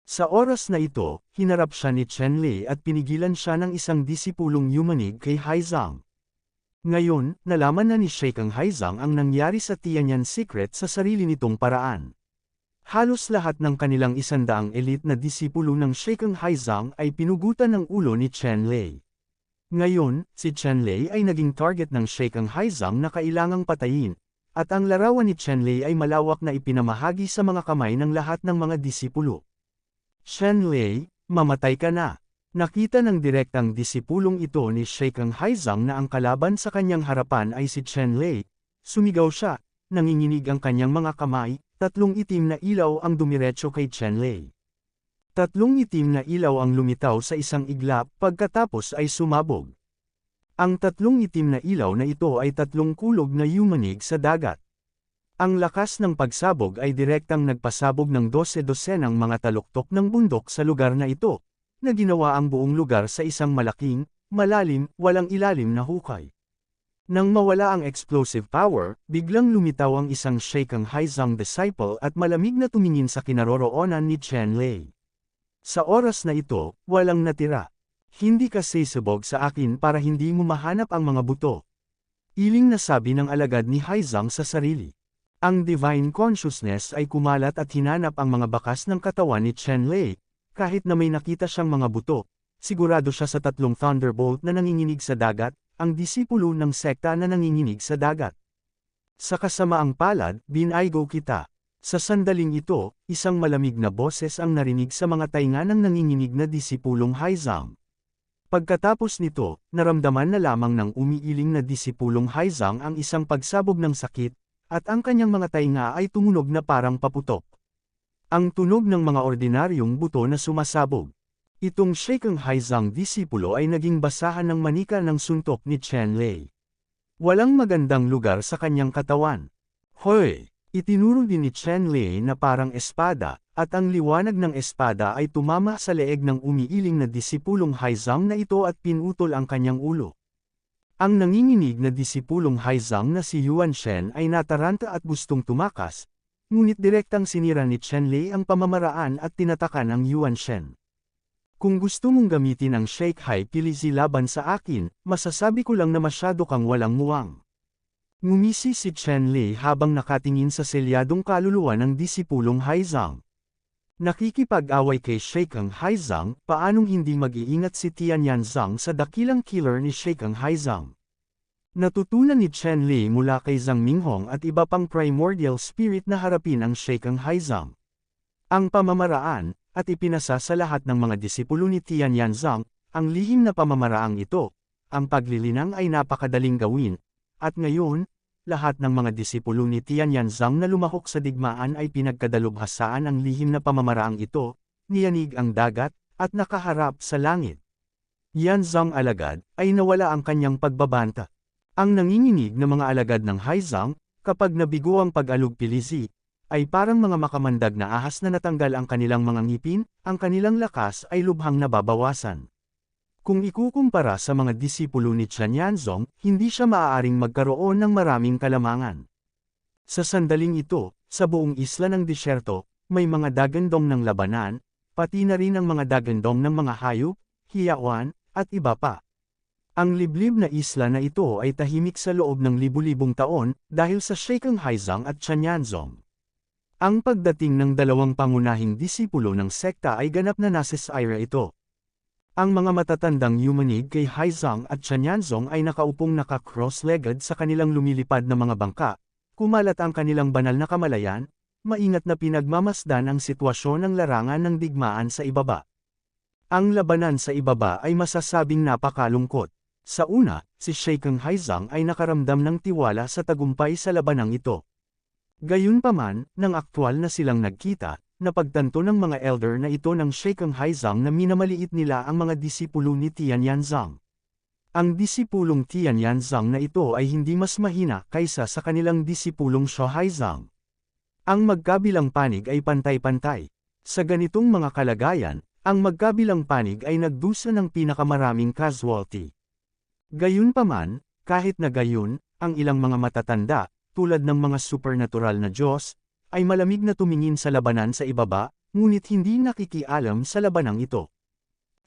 Speaker 1: Sa oras na ito, hinarap siya ni Chen Lei at pinigilan siya ng isang disipulong yumanig kay Haizang. Ngayon, nalaman na ni Sheikang Haizang ang nangyari sa Tianyan Secret sa sarili nitong paraan. Halos lahat ng kanilang 100 elite na disipulo ng Sheikang Haizang ay pinugutan ng ulo ni Chen Lei. Ngayon, si Chen Lei ay naging target ng Sheikang Haizang na kailangang patayin, at ang larawan ni Chen Lei ay malawak na ipinamahagi sa mga kamay ng lahat ng mga disipulo. Chen Lei, mamatay ka na. Nakita ng direktang disipulong ito ni Sheikang Haizang na ang kalaban sa kanyang harapan ay si Chen Lei. Sumigaw siya, nanginginig ang kanyang mga kamay. 3 itim na ilaw ang dumiretso kay Chen Lei. 3 itim na ilaw ang lumitaw sa isang iglap pagkatapos ay sumabog. Ang 3 itim na ilaw na ito ay 3 kulog na yumanig sa dagat. Ang lakas ng pagsabog ay direktang nagpasabog ng 12 ng mga taluktok ng bundok sa lugar na ito, na ginawa ang buong lugar sa isang malaking, malalim, walang ilalim na hukay. Nang mawala ang explosive power, biglang lumitaw ang isang Sheikang Haizang disciple at malamig na tumingin sa kinaroroonan ni Chen Lei. Sa oras na ito, walang natira. Hindi ka sisibog sa akin para hindi mo mahanap ang mga buto. Iling na sabi ng alagad ni Haizang sa sarili. Ang divine consciousness ay kumalat at hinanap ang mga bakas ng katawan ni Chen Lei, kahit na may nakita siyang mga buto. Sigurado siya sa 3 thunderbolt na nanginginig sa dagat, ang disipulo ng sekta na nanginginig sa dagat. Sa kasamaang palad, binaygo kita. Sa sandaling ito, isang malamig na boses ang narinig sa mga tainga ng nanginginig na disipulong Haizang. Pagkatapos nito, naramdaman na lamang ng umiiling na disipulong Haizang ang isang pagsabog ng sakit, at ang kanyang mga tainga ay tumunog na parang paputok. Ang tunog ng mga ordinaryong buto na sumasabog. Itong Sheikang Haizang disipulo ay naging basahan ng manika ng suntok ni Chen Lei. Walang magandang lugar sa kanyang katawan. Hoy! Itinuro din ni Chen Lei na parang espada, at ang liwanag ng espada ay tumama sa leeg ng umiiling na disipulong Haizang na ito at pinutol ang kanyang ulo. Ang nanginginig na disipulong Haizang na si Yuan Shen ay nataranta at gustong tumakas, ngunit direktang sinira ni Chen Lei ang pamamaraan at tinatakan ang Yuan Shen. Kung gusto mong gamitin ang Sheikh Hai Pilizi laban sa akin, masasabi ko lang na masyado kang walang muwang. Ngumisi si Chen Lei habang nakatingin sa selyadong kaluluwa ng disipulong Haizang. Nakikipag-away kay Sheikh Haizang, paanong hindi mag-iingat si Tianyan Zhang sa dakilang killer ni Sheikh Haizang. Natutunan ni Chen Lei mula kay Zhang Minghong at iba pang primordial spirit na harapin ang Sheikh Haizang. Ang pamamaraan, at ipinasa sa lahat ng mga disipulo ni Tianyan Zhang, ang lihim na pamamaraang ito, ang paglilinang ay napakadaling gawin, at ngayon, lahat ng mga disipulo ni Tianyan Zhang na lumahok sa digmaan ay pinagkadalubhasaan ang lihim na pamamaraang ito, niyanig ang dagat, at nakaharap sa langit. Yan Zhang alagad, ay nawala ang kanyang pagbabanta. Ang nanginginig na mga alagad ng Haizang, kapag nabigo ang pag-alog Pilizi, ay parang mga makamandag na ahas na natanggal ang kanilang mga ngipin, ang kanilang lakas ay lubhang nababawasan. Kung ikukumpara sa mga disipulo ni Chen Yanzong, hindi siya maaaring magkaroon ng maraming kalamangan. Sa sandaling ito, sa buong isla ng disyerto, may mga dagandong ng labanan, pati na rin ang mga dagandong ng mga hayop, hiyawan, at iba pa. Ang liblib na isla na ito ay tahimik sa loob ng libu-libong taon dahil sa Sheikh Haizang at Chen Yanzong. Ang pagdating ng dalawang pangunahing disipulo ng sekta ay ganap na nasa era ito. Ang mga matatandang yumanig kay Haizang at Chen Yanzong ay nakaupong naka-cross-legged sa kanilang lumilipad na mga bangka, kumalat ang kanilang banal na kamalayan, maingat na pinagmamasdan ang sitwasyon ng larangan ng digmaan sa ibaba. Ang labanan sa ibaba ay masasabing napakalungkot. Sa una, si Sheikh Haizang ay nakaramdam ng tiwala sa tagumpay sa labanang ito. Gayunpaman, nang aktwal na silang nagkita, napagtanto ng mga elder na ito ng Sheikh Haizang na minamaliit nila ang mga disipulo ni Tianyan Zhang. Ang disipulong Tianyan Zhang na ito ay hindi mas mahina kaysa sa kanilang disipulong Shu Haizang. Ang magkabilang panig ay pantay-pantay. Sa ganitong mga kalagayan, ang magkabilang panig ay nagdusa ng pinakamaraming casualty. Gayunpaman, kahit na gayon, ang ilang mga matatanda, tulad ng mga supernatural na Diyos, ay malamig na tumingin sa labanan sa ibaba, ngunit hindi nakikialam sa labanang ito.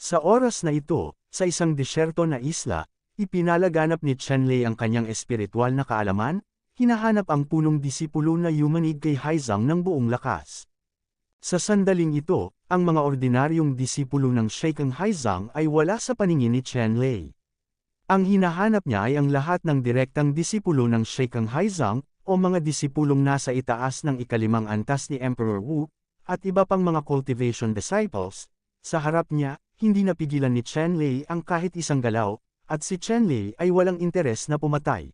Speaker 1: Sa oras na ito, sa isang disyerto na isla, ipinalaganap ni Chen Lei ang kanyang espiritual na kaalaman, hinahanap ang punong disipulo na yumanig kay Haizang ng buong lakas. Sa sandaling ito, ang mga ordinaryong disipulo ng Sheikh Haizang ay wala sa paningin ni Chen Lei. Ang hinahanap niya ay ang lahat ng direktang disipulo ng Sheikh Haizang, o mga disipulong nasa itaas ng ikalimang antas ni Emperor Wu, at iba pang mga cultivation disciples. Sa harap niya, hindi napigilan ni Chen Lei ang kahit isang galaw, at si Chen Lei ay walang interes na pumatay.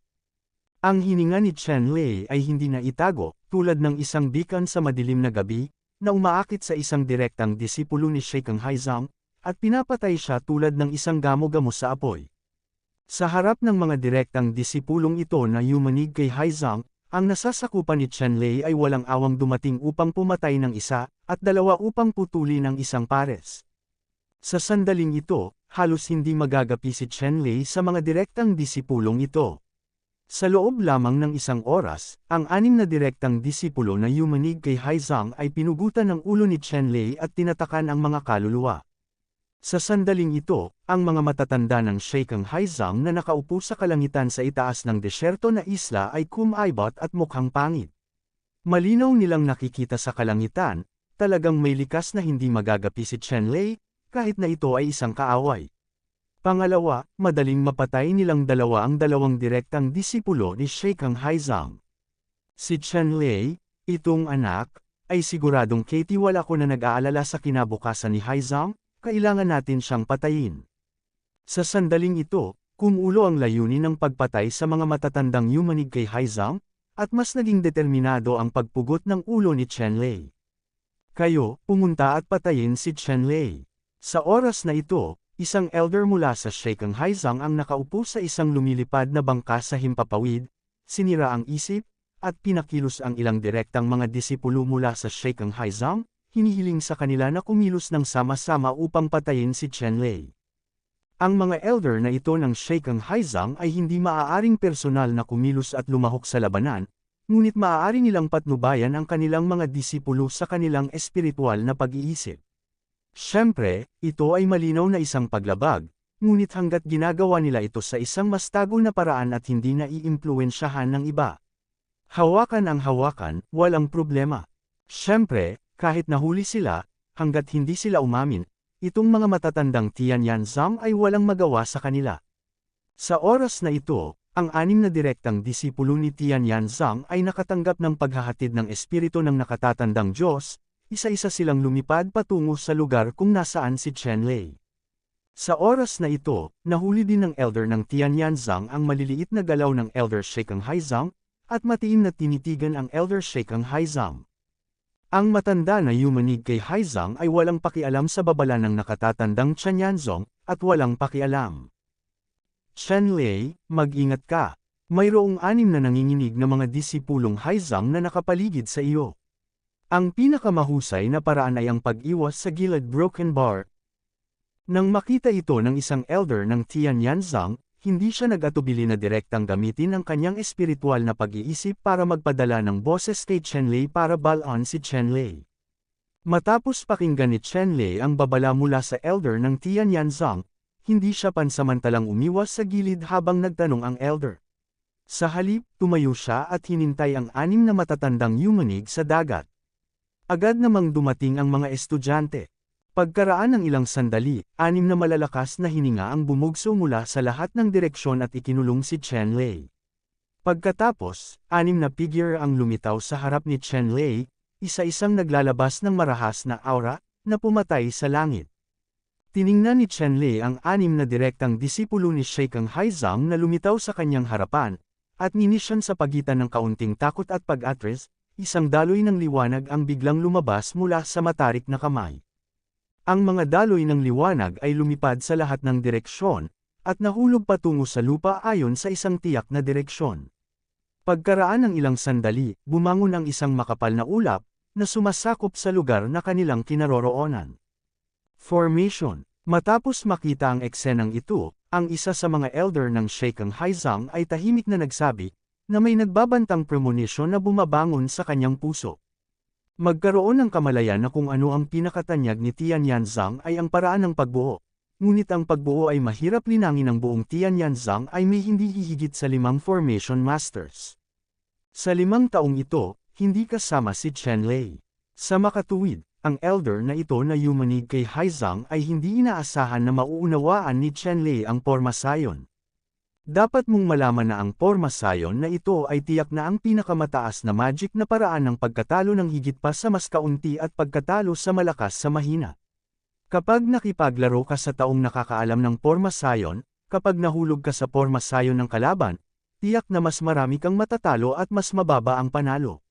Speaker 1: Ang hininga ni Chen Lei ay hindi na itago, tulad ng isang beacon sa madilim na gabi, na umaakit sa isang direktang disipulo ni Sheikh Haizang, at pinapatay siya tulad ng isang gamo-gamo sa apoy. Sa harap ng mga direktang disipulong ito na yumanig kay Haizang, ang nasasakupan ni Chen Lei ay walang awang dumating upang pumatay ng isa, at dalawa upang putulin ng isang pares. Sa sandaling ito, halos hindi magagapi si Chen Lei sa mga direktang disipulong ito. Sa loob lamang ng isang oras, ang 6 na direktang disipulo na yumanig kay Haizang ay pinugutan ng ulo ni Chen Lei at tinatakan ang mga kaluluwa. Sa sandaling ito, ang mga matatanda ng Sheikh Haizang na nakaupo sa kalangitan sa itaas ng desyerto na isla ay kumaibot at mukhang pangit. Malinaw nilang nakikita sa kalangitan, talagang may likas na hindi magagapi si Chen Lei, kahit na ito ay isang kaaway. Pangalawa, madaling mapatay nilang dalawa ang dalawang direktang disipulo ni Sheikh Haizang. Si Chen Lei, itong anak, ay siguradong katiwala ko na nag-aalala sa kinabukasan ni Haizang, kailangan natin siyang patayin. Sa sandaling ito, kumulo ang layunin ng pagpatay sa mga matatandang yumanig kay Haizang, at mas naging determinado ang pagpugot ng ulo ni Chen Lei. Kayo, pumunta at patayin si Chen Lei. Sa oras na ito, isang elder mula sa Sheikh Haizang ang nakaupo sa isang lumilipad na bangka sa himpapawid, sinira ang isip, at pinakilos ang ilang direktang mga disipulo mula sa Sheikh Haizang, hinihiling sa kanila na kumilos ng sama-sama upang patayin si Chen Lei. Ang mga elder na ito ng Sheikang Haizang ay hindi maaaring personal na kumilos at lumahok sa labanan, ngunit maaari nilang patnubayan ang kanilang mga disipulo sa kanilang espiritual na pag-iisip. Siyempre, ito ay malinaw na isang paglabag, ngunit hanggat ginagawa nila ito sa isang mas tago na paraan at hindi na iimpluwensyahan ng iba. Hawakan ang hawakan, walang problema. Siyempre, kahit nahuli sila, hanggat hindi sila umamin, itong mga matatandang Tianyanzang ay walang magawa sa kanila. Sa oras na ito, ang 6 na direktang disipulo ni Tianyanzang ay nakatanggap ng paghahatid ng espiritu ng nakatatandang Diyos, isa-isa silang lumipad patungo sa lugar kung nasaan si Chen Lei. Sa oras na ito, nahuli din ng elder ng Tianyanzang ang maliliit na galaw ng elder Sheikang Haizang, at matiim na tinitigan ang elder Sheikang Haizang. Ang matanda na yumanig kay Haizang ay walang pakialam sa babala ng nakatatandang Tianyanzong, at walang pakialam. Chen Lei, mag-ingat ka. Mayroong 6 na nanginginig na mga disipulong Haizang na nakapaligid sa iyo. Ang pinakamahusay na paraan ay ang pag-iwas sa gilid broken bar. Nang makita ito ng isang elder ng Tianyanzang, hindi siya nag-atubili na direktang gamitin ang kanyang espiritual na pag-iisip para magpadala ng boses kay Chen Lei para balon si Chen Lei. Matapos pakinggan ni Chen Lei ang babala mula sa elder ng Tianyanzang, hindi siya pansamantalang umiwas sa gilid habang nagtanong ang elder. Sa halip, tumayo siya at hinintay ang 6 na matatandang yumanig sa dagat. Agad namang dumating ang mga estudyante. Pagkaraan ng ilang sandali, 6 na malalakas na hininga ang bumugso mula sa lahat ng direksyon at ikinulong si Chen Lei. Pagkatapos, 6 na figure ang lumitaw sa harap ni Chen Lei, isa-isang naglalabas ng marahas na aura, na pumatay sa langit. Tiningnan ni Chen Lei ang 6 na direktang disipulo ni Sheikang Haizang na lumitaw sa kanyang harapan, at ninisyan sa pagitan ng kaunting takot at pag-atras, isang daloy ng liwanag ang biglang lumabas mula sa matarik na kamay. Ang mga daloy ng liwanag ay lumipad sa lahat ng direksyon, at nahulog patungo sa lupa ayon sa isang tiyak na direksyon. Pagkaraan ng ilang sandali, bumangon ang isang makapal na ulap, na sumasakop sa lugar na kanilang kinaroroonan. Formation. Matapos makita ang eksenang ito, ang isa sa mga elder ng Sheikang Haizang ay tahimik na nagsabi, na may nagbabantang premonition na bumabangon sa kanyang puso. Magkaroon ng kamalayan na kung ano ang pinakatanyag ni Tianyanzang ay ang paraan ng pagbuo. Ngunit ang pagbuo ay mahirap linangin ng buong Tianyanzang ay may hindi hihigit sa 5 formation masters. Sa 5 taong ito, hindi kasama si Chen Lei. Sa makatuwid, ang elder na ito na yumanig kay Haizang ay hindi inaasahan na mauunawaan ni Chen Lei ang pormasayon. Dapat mong malaman na ang pormasayon na ito ay tiyak na ang pinakamataas na magic na paraan ng pagkatalo ng higit pa sa mas kaunti at pagkatalo sa malakas sa mahina. Kapag nakipaglaro ka sa taong nakakaalam ng pormasayon, kapag nahulog ka sa pormasayon ng kalaban, tiyak na mas marami kang matatalo at mas mababa ang panalo.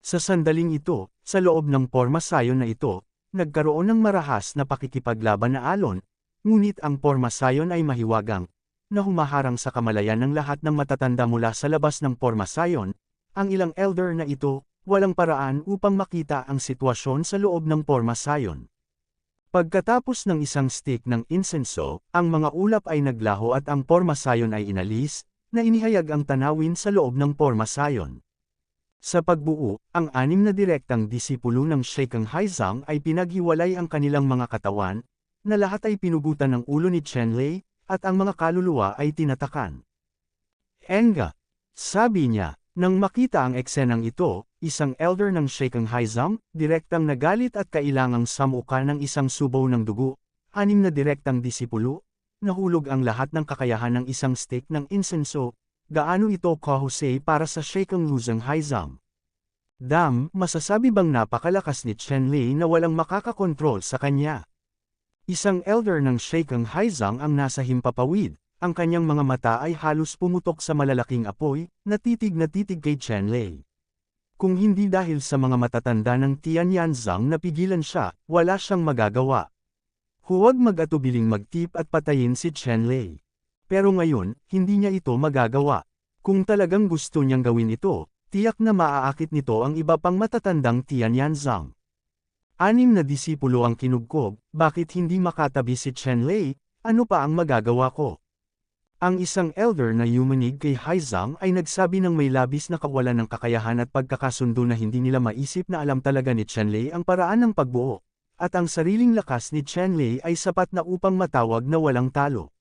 Speaker 1: Sa sandaling ito, sa loob ng pormasayon na ito, nagkaroon ng marahas na pakikipaglaban na alon, ngunit ang pormasayon ay mahiwagang, na humaharang sa kamalayan ng lahat ng matatanda mula sa labas ng pormasayon, ang ilang elder na ito, walang paraan upang makita ang sitwasyon sa loob ng pormasayon. Pagkatapos ng isang stick ng insenso, ang mga ulap ay naglaho at ang pormasayon ay inalis, na inihayag ang tanawin sa loob ng pormasayon. Sa pagbuo, ang 6 na direktang disipulo ng Sheikang Haizang ay pinaghiwalay ang kanilang mga katawan, na lahat ay pinugutan ng ulo ni Chen Lei, at ang mga kaluluwa ay tinatakan. Enga, sabi niya, nang makita ang eksenang ito, isang elder ng Sheikang Haizang, direktang nagalit at kailangang samuka ng isang subaw ng dugo, 6 na direktang disipulo, nahulog ang lahat ng kakayahan ng isang stick ng insenso, gaano ito kahusay para sa Sheikang Luzang Haizang. Masasabi bang napakalakas ni Chen Lei na walang makakakontrol sa kanya? Isang elder ng Sheikang Haizang ang nasa himpapawid, ang kanyang mga mata ay halos pumutok sa malalaking apoy, natitig kay Chen Lei. Kung hindi dahil sa mga matatanda ng Tianyanzang na pigilan siya, wala siyang magagawa. Huwag mag-atubiling magtip at patayin si Chen Lei. Pero ngayon, hindi niya ito magagawa. Kung talagang gusto niyang gawin ito, tiyak na maaakit nito ang iba pang matatandang Tianyanzang. 6 na disipulo ang kinugkob, bakit hindi makatabi si Chen Lei, ano pa ang magagawa ko? Ang isang elder na yumanig kay Haizang ay nagsabi ng may labis na kawalan ng kakayahan at pagkakasundo na hindi nila maisip na alam talaga ni Chenlei ang paraan ng pagbuo, at ang sariling lakas ni Chenlei ay sapat na upang matawag na walang talo.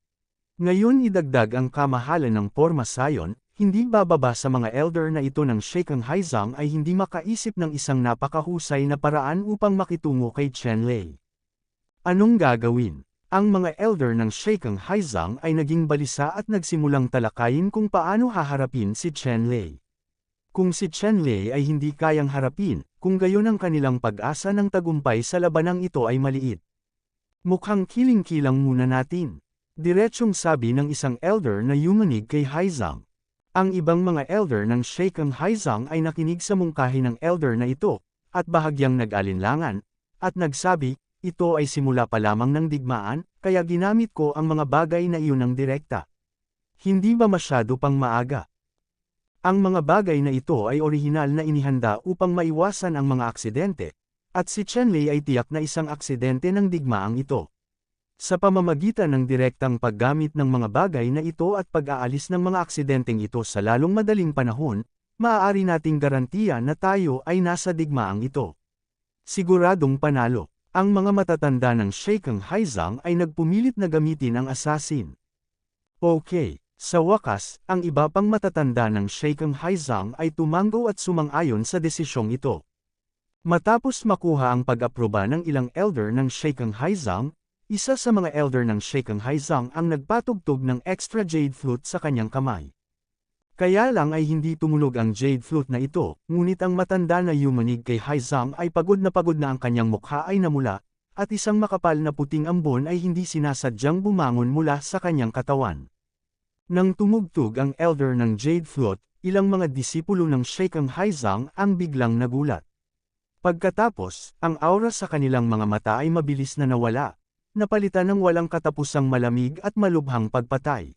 Speaker 1: Ngayon idagdag ang kamahalan ng Porma Sion, hindi bababa sa mga elder na ito ng Sheikh Haizang ay hindi makaisip ng isang napakahusay na paraan upang makitungo kay Chenlei. Anong gagawin? Ang mga elder ng Sheikh Haizang ay naging balisa at nagsimulang talakayin kung paano haharapin si Chenlei. Kung si Chenlei ay hindi kayang harapin, kung gayon ang kanilang pag-asa ng tagumpay sa labanang ito ay maliit. Mukhang kiling-kilang muna natin. Diretsyong sabi ng isang elder na yumanig kay Haizang. Ang ibang mga elder ng Sheikh Haizang ay nakinig sa mungkahi ng elder na ito, at bahagyang nag-alinlangan, at nagsabi, ito ay simula pa lamang ng digmaan, kaya ginamit ko ang mga bagay na iyon ng direkta. Hindi ba masyado pang maaga? Ang mga bagay na ito ay orihinal na inihanda upang maiwasan ang mga aksidente, at si Chenlei ay tiyak na isang aksidente ng digmaang ito. Sa pamamagitan ng direktang paggamit ng mga bagay na ito at pag-aalis ng mga aksidenteng ito sa lalong madaling panahon, maaari nating garantiya na tayo ay nasa digmaang ito. Siguradong panalo. Ang mga matatanda ng Sheikh Haizang ay nagpumilit na gamitin ang assassin. Okay, sa wakas, ang iba pang matatanda ng Sheikh Haizang ay tumango at sumang-ayon sa desisyong ito. Matapos makuha ang pag-aproba ng ilang elder ng Sheikh Haizang, isa sa mga elder ng Sheikh Haizang ang nagpatugtog ng extra jade flute sa kanyang kamay. Kaya lang ay hindi tumulog ang jade flute na ito, ngunit ang matanda na yumanig kay Haizang ay pagod na ang kanyang mukha ay namula, at isang makapal na puting ambon ay hindi sinasadyang bumangon mula sa kanyang katawan. Nang tumugtog ang elder ng jade flute, ilang mga disipulo ng Sheikh Haizang ang biglang nagulat. Pagkatapos, ang aura sa kanilang mga mata ay mabilis na nawala, napalitan ng walang katapusang malamig at malubhang pagpatay.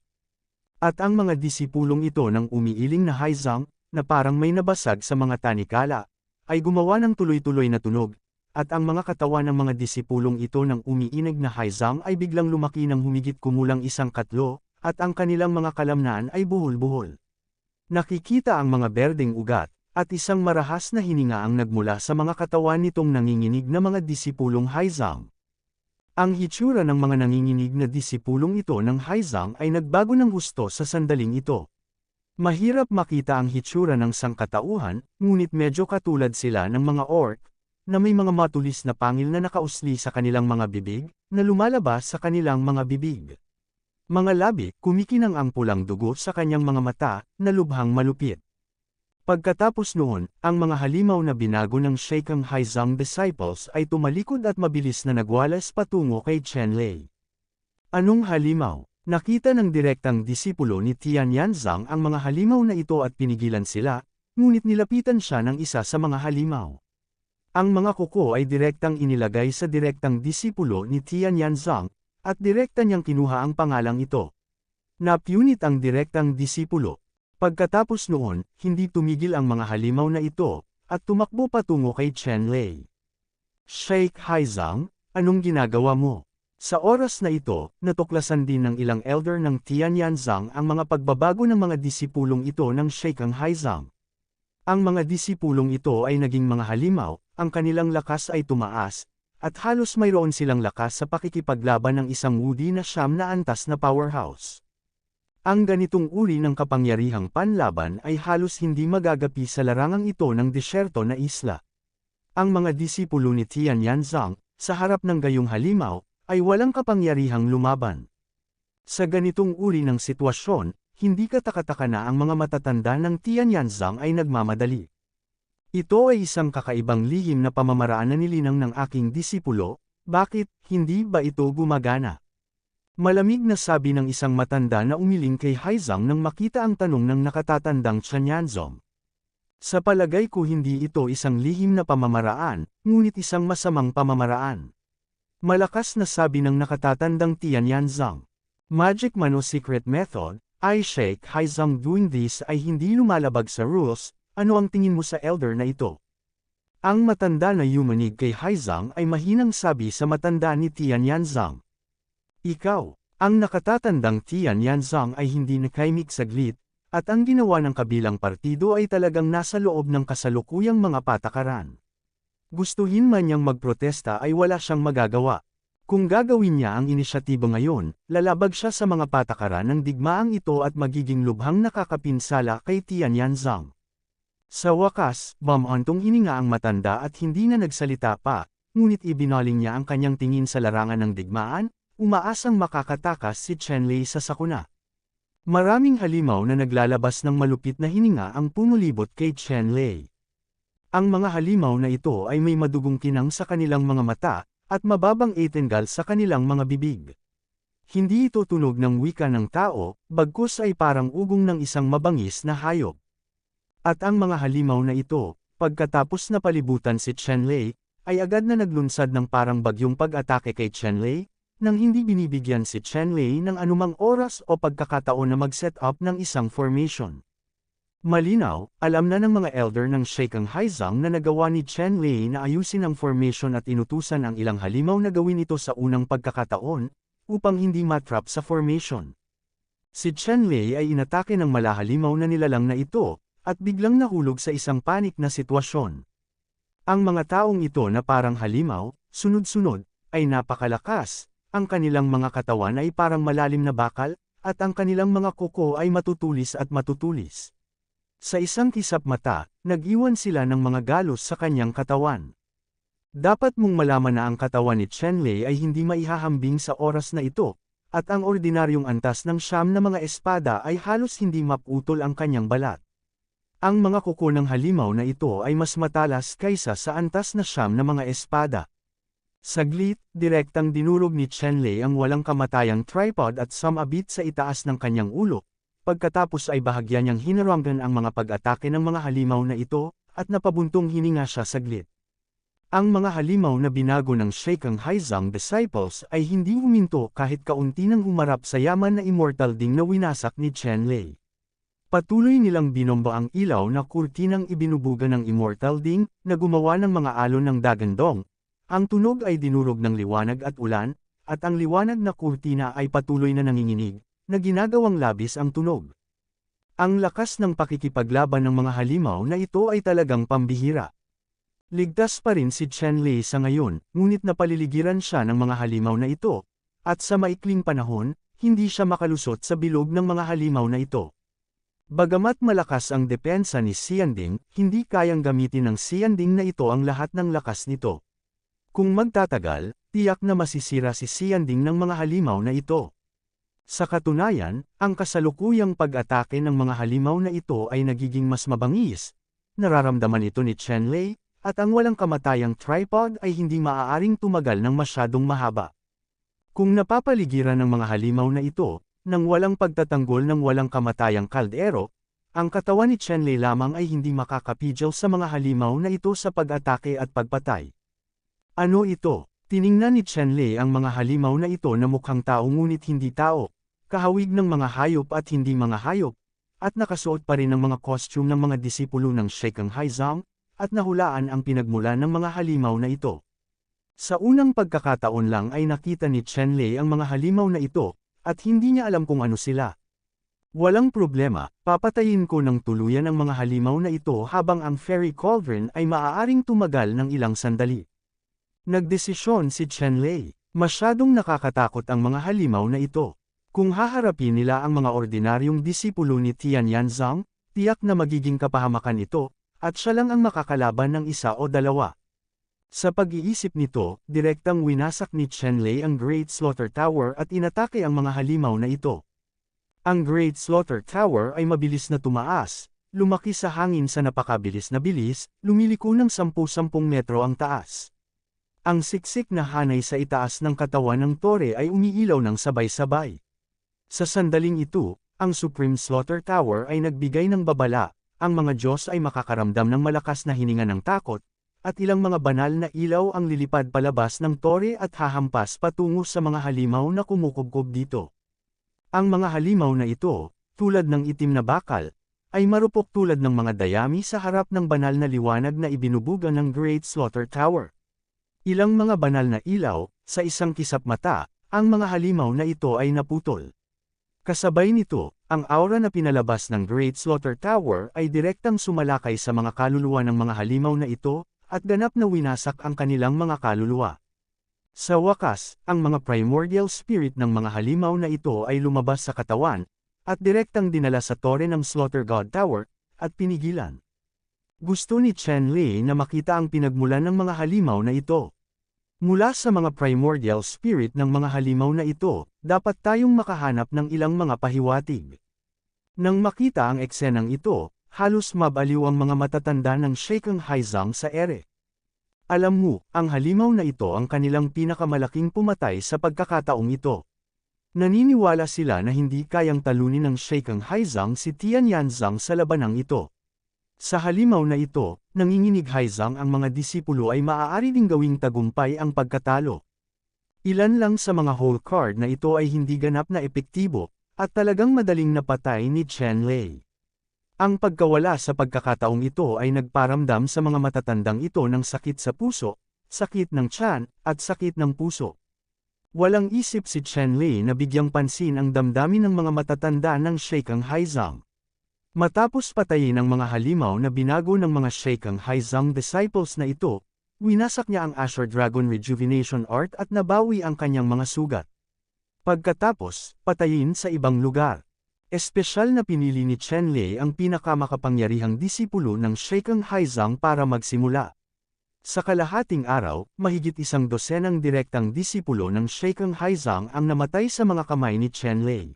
Speaker 1: At ang mga disipulong ito ng umiiling na Haizang, na parang may nabasag sa mga tanikala, ay gumawa ng tuloy-tuloy na tunog, at ang mga katawan ng mga disipulong ito ng umiinig na Haizang ay biglang lumaki ng humigit kumulang 1/4, at ang kanilang mga kalamnaan ay buhol-buhol. Nakikita ang mga berdeng ugat, at isang marahas na hininga ang nagmula sa mga katawan nitong nanginginig na mga disipulong Haizang. Ang hitsura ng mga nanginginig na disipulong ito ng Haizang ay nagbago ng husto sa sandaling ito. Mahirap makita ang hitsura ng sangkatauhan, ngunit medyo katulad sila ng mga orc, na may mga matulis na pangil na nakausli sa kanilang mga bibig, na lumalabas sa kanilang mga bibig. Mga labi, kumikinang ang pulang dugo sa kanyang mga mata, na lubhang malupit. Pagkatapos noon, ang mga halimaw na binago ng Sheikh Haizang disciples ay tumalikod at mabilis na nagwalas patungo kay Chenlei. Anong halimaw? Nakita ng direktang disipulo ni Tian Yanzang ang mga halimaw na ito at pinigilan sila, ngunit nilapitan siya ng isa sa mga halimaw. Ang mga kuko ay direktang inilagay sa direktang disipulo ni Tian Yanzang, at direkta niyang kinuha ang pangalang ito. Napunit ang direktang disipulo. Pagkatapos noon, hindi tumigil ang mga halimaw na ito, at tumakbo patungo kay Chenlei. Sheikh Haizang, anong ginagawa mo? Sa oras na ito, natuklasan din ng ilang elder ng Tian Yanzang ang mga pagbabago ng mga disipulong ito ng Sheikh Haizang. Ang mga disipulong ito ay naging mga halimaw, ang kanilang lakas ay tumaas, at halos mayroon silang lakas sa pakikipaglaban ng isang wudi na siyam na antas na powerhouse. Ang ganitong uri ng kapangyarihang panlaban ay halos hindi magagapi sa larangang ito ng disyerto na isla. Ang mga disipulo ni Tian Yanzang, sa harap ng gayong halimaw, ay walang kapangyarihang lumaban. Sa ganitong uri ng sitwasyon, hindi katakataka na ang mga matatanda ng Tian Yanzang ay nagmamadali. Ito ay isang kakaibang lihim na pamamaraan na nilinang ng aking disipulo, bakit hindi ba ito gumagana? Malamig na sabi ng isang matanda na umiling kay Haizang nang makita ang tanong ng nakatatandang Tianyanzong. Sa palagay ko hindi ito isang lihim na pamamaraan, ngunit isang masamang pamamaraan. Malakas na sabi ng nakatatandang Tianyanzang. Magic man o secret method, I Sheikh Haizang doing this ay hindi lumalabag sa rules, ano ang tingin mo sa elder na ito? Ang matanda na yumanig kay Haizang ay mahinang sabi sa matanda ni Tianyanzang. Ikaw, Ang nakatatandang Tianyanzong ay hindi nakaimik saglit, at ang ginawa ng kabilang partido ay talagang nasa loob ng kasalukuyang mga patakaran. Gustuhin man niyang magprotesta ay wala siyang magagawa. Kung gagawin niya ang inisyatibo ngayon, lalabag siya sa mga patakaran ng digmaang ito at magiging lubhang nakakapinsala kay Tianyanzong. Sa wakas, bumantong hininga ang matanda at hindi na nagsalita pa, ngunit ibinaling niya ang kanyang tingin sa larangan ng digmaan, umaasang makakatakas si Chenlei sa sakuna. Maraming halimaw na naglalabas ng malupit na hininga ang pumulibot kay Chenlei. Ang mga halimaw na ito ay may madugong kinang sa kanilang mga mata, at mababang etengal sa kanilang mga bibig. Hindi ito tunog ng wika ng tao, bagkus ay parang ugong ng isang mabangis na hayop. At ang mga halimaw na ito, pagkatapos na palibutan si Chenlei, ay agad na naglunsad ng parang bagyong pag-atake kay Chenlei, nang hindi binibigyan si Chenlei ng anumang oras o pagkakataon na mag-set up ng isang formation. Malinaw, alam na ng mga elder ng Sheikang Haizang na nagawa ni Chenlei na ayusin ang formation at inutusan ang ilang halimaw na gawin ito sa unang pagkakataon, upang hindi matrap sa formation. Si Chenlei ay inatake ng malahalimaw na nilalang na ito, at biglang nahulog sa isang panik na sitwasyon. Ang mga taong ito na parang halimaw, sunod-sunod, ay napakalakas, ang kanilang mga katawan ay parang malalim na bakal, at ang kanilang mga kuko ay matutulis at matutulis. Sa isang kisap mata, nag-iwan sila ng mga galos sa kanyang katawan. Dapat mong malaman na ang katawan ni Chenlei ay hindi maihahambing sa oras na ito, at ang ordinaryong antas ng siyam na mga espada ay halos hindi maputol ang kanyang balat. Ang mga kuko ng halimaw na ito ay mas matalas kaysa sa antas na siyam na mga espada. Saglit, direktang dinurog ni Chenlei ang walang kamatayang tripod at sumabit sa itaas ng kanyang ulo, pagkatapos ay bahagya niyang hinaranggan ang mga pag-atake ng mga halimaw na ito, at napabuntong hininga siya saglit. Ang mga halimaw na binago ng Sheikang Haizang disciples ay hindi huminto kahit kaunti nang humarap sa yaman na immortal ding na winasak ni Chenlei. Patuloy nilang binomba ang ilaw na kurtinang ibinubuga ng immortal ding, na gumawa ng mga alon ng dagandong. Ang tunog ay dinurog ng liwanag at ulan, at ang liwanag na kurtina ay patuloy na nanginginig, na ginagawang labis ang tunog. Ang lakas ng pakikipaglaban ng mga halimaw na ito ay talagang pambihira. Ligtas pa rin si Chenlei sa ngayon, ngunit napaliligiran siya ng mga halimaw na ito, at sa maikling panahon, hindi siya makalusot sa bilog ng mga halimaw na ito. Bagamat malakas ang depensa ni Xianding, hindi kayang gamitin ng Xianding na ito ang lahat ng lakas nito. Kung magtatagal, tiyak na masisira si Xianding ng mga halimaw na ito. Sa katunayan, ang kasalukuyang pag-atake ng mga halimaw na ito ay nagiging mas mabangis. Nararamdaman ito ni Chenlei, at ang walang kamatayang tripod ay hindi maaaring tumagal ng masyadong mahaba. Kung napapaligiran ng mga halimaw na ito, nang walang pagtatanggol ng walang kamatayang kaldero, ang katawan ni Chenlei lamang ay hindi makakapigil sa mga halimaw na ito sa pag-atake at pagpatay. Ano ito? Tiningnan ni Chenlei ang mga halimaw na ito na mukhang tao ngunit hindi tao, kahawig ng mga hayop at hindi mga hayop, at nakasuot pa rin ng mga costume ng mga disipulo ng Sheikang Haizang, at nahulaan ang pinagmulan ng mga halimaw na ito. Sa unang pagkakataon lang ay nakita ni Chenlei ang mga halimaw na ito, at hindi niya alam kung ano sila. Walang problema, papatayin ko ng tuluyan ang mga halimaw na ito habang ang fairy cauldron ay maaaring tumagal ng ilang sandali. Nagdesisyon si Chenlei, masyadong nakakatakot ang mga halimaw na ito. Kung haharapin nila ang mga ordinaryong disipulo ni Tianyanzong, tiyak na magiging kapahamakan ito, at siya lang ang makakalaban ng isa o dalawa. Sa pag-iisip nito, direktang winasak ni Chenlei ang Great Slaughter Tower at inatake ang mga halimaw na ito. Ang Great Slaughter Tower ay mabilis na tumaas, lumaki sa hangin sa napakabilis na bilis, lumiliko ng 10-10 metro ang taas. Ang siksik na hanay sa itaas ng katawan ng tore ay umiilaw ng sabay-sabay. Sa sandaling ito, ang Supreme Slaughter Tower ay nagbigay ng babala, ang mga Diyos ay makakaramdam ng malakas na hininga ng takot, at ilang mga banal na ilaw ang lilipad palabas ng tore at hahampas patungo sa mga halimaw na kumukubkob dito. Ang mga halimaw na ito, tulad ng itim na bakal, ay marupok tulad ng mga dayami sa harap ng banal na liwanag na ibinubuga ng Great Slaughter Tower. Ilang mga banal na ilaw, sa isang kisap mata, ang mga halimaw na ito ay naputol. Kasabay nito, ang aura na pinalabas ng Great Slaughter Tower ay direktang sumalakay sa mga kaluluwa ng mga halimaw na ito, at ganap na winasak ang kanilang mga kaluluwa. Sa wakas, ang mga primordial spirit ng mga halimaw na ito ay lumabas sa katawan, at direktang dinala sa tore ng Slaughter God Tower, at pinigilan. Gusto ni Chen Lei na makita ang pinagmulan ng mga halimaw na ito. Mula sa mga primordial spirit ng mga halimaw na ito, dapat tayong makahanap ng ilang mga pahiwatig. Nang makita ang eksenang ito, halos mabaliw ang mga matatanda ng Sheikheng Haizang sa ere. Alam mo, ang halimaw na ito ang kanilang pinakamalaking pumatay sa pagkakataong ito. Naniniwala sila na hindi kayang talunin ng Sheikheng Haizang si Tian Yanzang sa labanang ito. Sa halimaw na ito, nanginginig Haizang ang mga disipulo ay maaari ding gawing tagumpay ang pagkatalo. Ilan lang sa mga whole card na ito ay hindi ganap na epektibo, at talagang madaling napatay ni Chen Lei. Ang pagkawala sa pagkakataong ito ay nagparamdam sa mga matatandang ito ng sakit sa puso, sakit ng tiyan, at sakit ng puso. Walang isip si Chen Lei na bigyang pansin ang damdamin ng mga matatanda ng Sheikheng Haizang. Matapos patayin ang mga halimaw na binago ng mga Sheikheng Haizang disciples na ito, winasak niya ang Azure Dragon Rejuvenation Art at nabawi ang kanyang mga sugat. Pagkatapos, patayin sa ibang lugar. Espesyal na pinili ni Chen Lei ang pinakamakapangyarihang disipulo ng Sheikheng Haizang para magsimula. Sa kalahating araw, mahigit 100 direktang disipulo ng Sheikheng Haizang ang namatay sa mga kamay ni Chen Lei.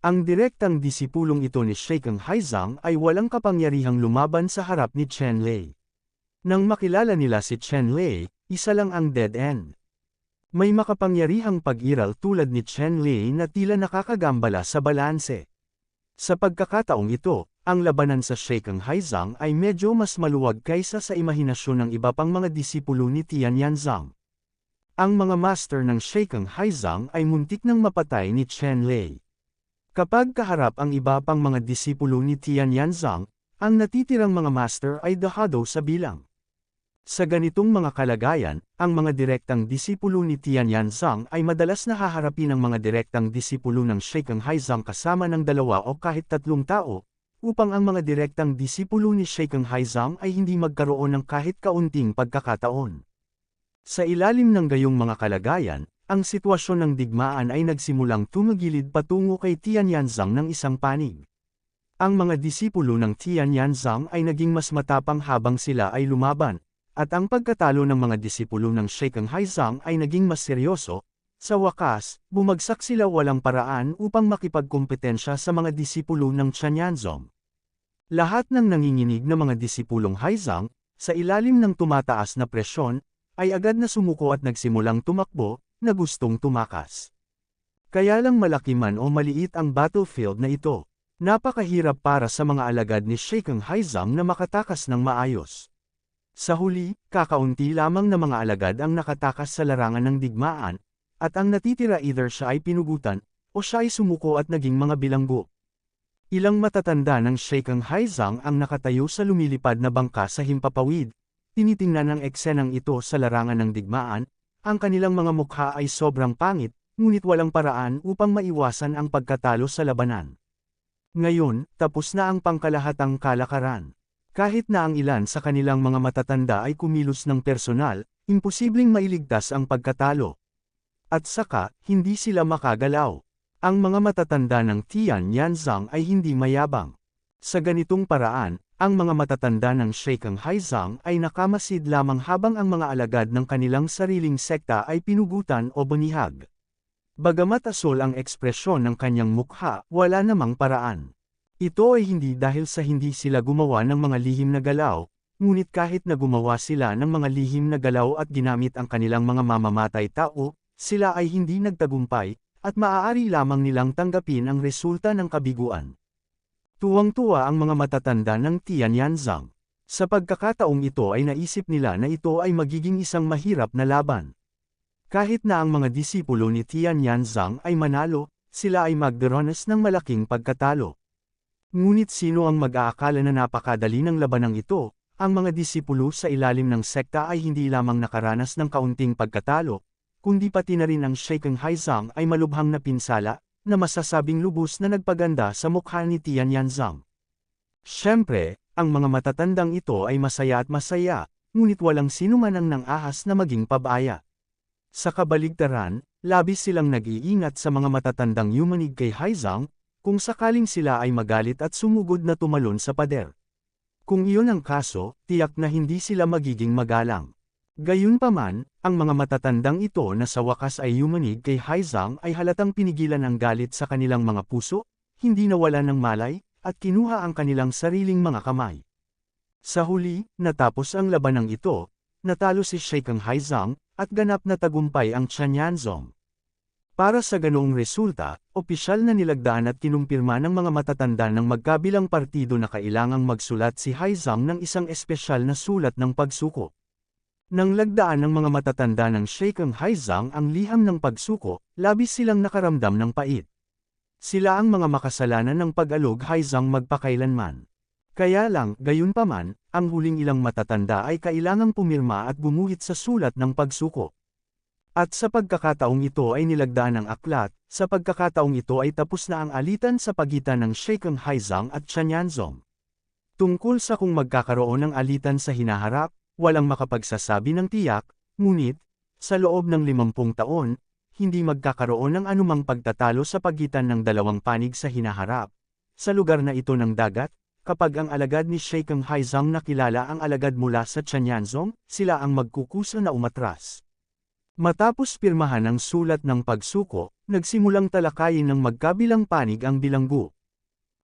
Speaker 1: Ang direktang disipulong ito ni Sheikheng Haizang ay walang kapangyarihang lumaban sa harap ni Chen Lei. Nang makilala nila si Chen Lei, isa lang ang dead end. May makapangyarihang pag-iral tulad ni Chen Lei na tila nakakagambala sa balanse. Sa pagkakataong ito, ang labanan sa Sheikheng Haizang ay medyo mas maluwag kaysa sa imahinasyon ng iba pang mga disipulo ni Tian Yanzang. Ang mga master ng Sheikheng Haizang ay muntik nang mapatay ni Chen Lei. Kapag kaharap ang iba pang mga disipulo ni Tian Yanzang, ang natitirang mga master ay dahado sa bilang. Sa ganitong mga kalagayan, ang mga direktang disipulo ni Tian Yanzang ay madalas na haharapin ng mga direktang disipulo ng Sheikheng Haizang kasama ng 2 o kahit 3 tao, upang ang mga direktang disipulo ni Sheikheng Haizang ay hindi magkaroon ng kahit kaunting pagkakataon. Sa ilalim ng gayong mga kalagayan, ang sitwasyon ng digmaan ay nagsimulang tumagilid patungo kay Tian Yanzang ng isang panig. Ang mga disipulo ng Tian Yanzang ay naging mas matapang habang sila ay lumaban, at ang pagkatalo ng mga disipulo ng Sheikheng Haizang ay naging mas seryoso. Sa wakas, bumagsak sila walang paraan upang makipagkompetensya sa mga disipulo ng Tian Yanzong. Lahat ng nanginginig na mga disipulong Haizang, sa ilalim ng tumataas na presyon, ay agad na sumuko at nagsimulang tumakbo, na gustong tumakas. Kaya lang malaki man o maliit ang battlefield na ito, napakahirap para sa mga alagad ni Sheikheng Haizang na makatakas ng maayos. Sa huli, kakaunti lamang na mga alagad ang nakatakas sa larangan ng digmaan, at ang natitira either siya ay pinugutan, o siya ay sumuko at naging mga bilanggo. Ilang matatanda ng Sheikheng Haizang ang nakatayo sa lumilipad na bangka sa himpapawid, tinitingnan ang eksenang ito sa larangan ng digmaan. Ang kanilang mga mukha ay sobrang pangit, ngunit walang paraan upang maiwasan ang pagkatalo sa labanan. Ngayon, tapos na ang pangkalahatang kalakaran. Kahit na ang ilan sa kanilang mga matatanda ay kumilos ng personal, imposibleng mailigtas ang pagkatalo. At saka, hindi sila makagalaw. Ang mga matatanda ng Tian Yanzang ay hindi mayabang. Sa ganitong paraan, ang mga matatanda ng Sheikheng Haizang ay nakamasid lamang habang ang mga alagad ng kanilang sariling sekta ay pinugutan o bunihag. Bagamat asol ang ekspresyon ng kanyang mukha, wala namang paraan. Ito ay hindi dahil sa hindi sila gumawa ng mga lihim na galaw, ngunit kahit na gumawa sila ng mga lihim na galaw at ginamit ang kanilang mga mamamatay tao, sila ay hindi nagtagumpay, at maaari lamang nilang tanggapin ang resulta ng kabiguan. Tuwang-tuwa ang mga matatanda ng Tian Yanzang. Sa pagkakataong ito ay naisip nila na ito ay magiging isang mahirap na laban. Kahit na ang mga disipulo ni Tian Yanzang ay manalo, sila ay magdaranas ng malaking pagkatalo. Ngunit sino ang mag-aakala na napakadali ng labanang ito? Ang mga disipulo sa ilalim ng sekta ay hindi lamang nakaranas ng kaunting pagkatalo, kundi pati na rin ang Sheikh Haizang ay malubhang na pinsala, na masasabing lubos na nagpaganda sa mukha ni Tian Yanzang. Siyempre, ang mga matatandang ito ay masaya at masaya, ngunit walang sino man ang nang-ahas na maging pabaya. Sa kabaligtaran, labis silang nag-iingat sa mga matatandang yumanig kay Haizang, kung sakaling sila ay magalit at sumugod na tumalon sa pader. Kung iyon ang kaso, tiyak na hindi sila magiging magalang. Gayunpaman, ang mga matatandang ito na sa wakas ay yumanig kay Haizang ay halatang pinigilan ang galit sa kanilang mga puso, hindi nawalan ng malay, at kinuha ang kanilang sariling mga kamay. Sa huli, natapos ang labanang ito, natalo si Sheikh Haizang, at ganap na tagumpay ang Tian Yanzong. Para sa ganoong resulta, opisyal na nilagdaan at kinumpirma ng mga matatanda ng magkabilang partido na kailangang magsulat si Haizang ng isang espesyal na sulat ng pagsuko. Nang lagdaan ng mga matatanda ng Sheikh Haizang ang liham ng pagsuko, labis silang nakaramdam ng pait. Sila ang mga makasalanan ng pag-alog Haizang magpakailanman. Kaya lang, gayunpaman, ang huling ilang matatanda ay kailangang pumirma at gumuhit sa sulat ng pagsuko. At sa pagkakataong ito ay nilagdaan ang aklat, sa pagkakataong ito ay tapos na ang alitan sa pagitan ng Sheikh Haizang at Tian Yanzong. Tungkol sa kung magkakaroon ng alitan sa hinaharap, walang makapagsasabi ng tiyak, ngunit, sa loob ng 50 taon, hindi magkakaroon ng anumang pagtatalo sa pagitan ng dalawang panig sa hinaharap. Sa lugar na ito ng dagat, kapag ang alagad ni Sheikh Haizang nakilala ang alagad mula sa Tian Yanzong, sila ang magkukusa na umatras. Matapos pirmahan ang sulat ng pagsuko, nagsimulang talakayin ng magkabilang panig ang bilanggo.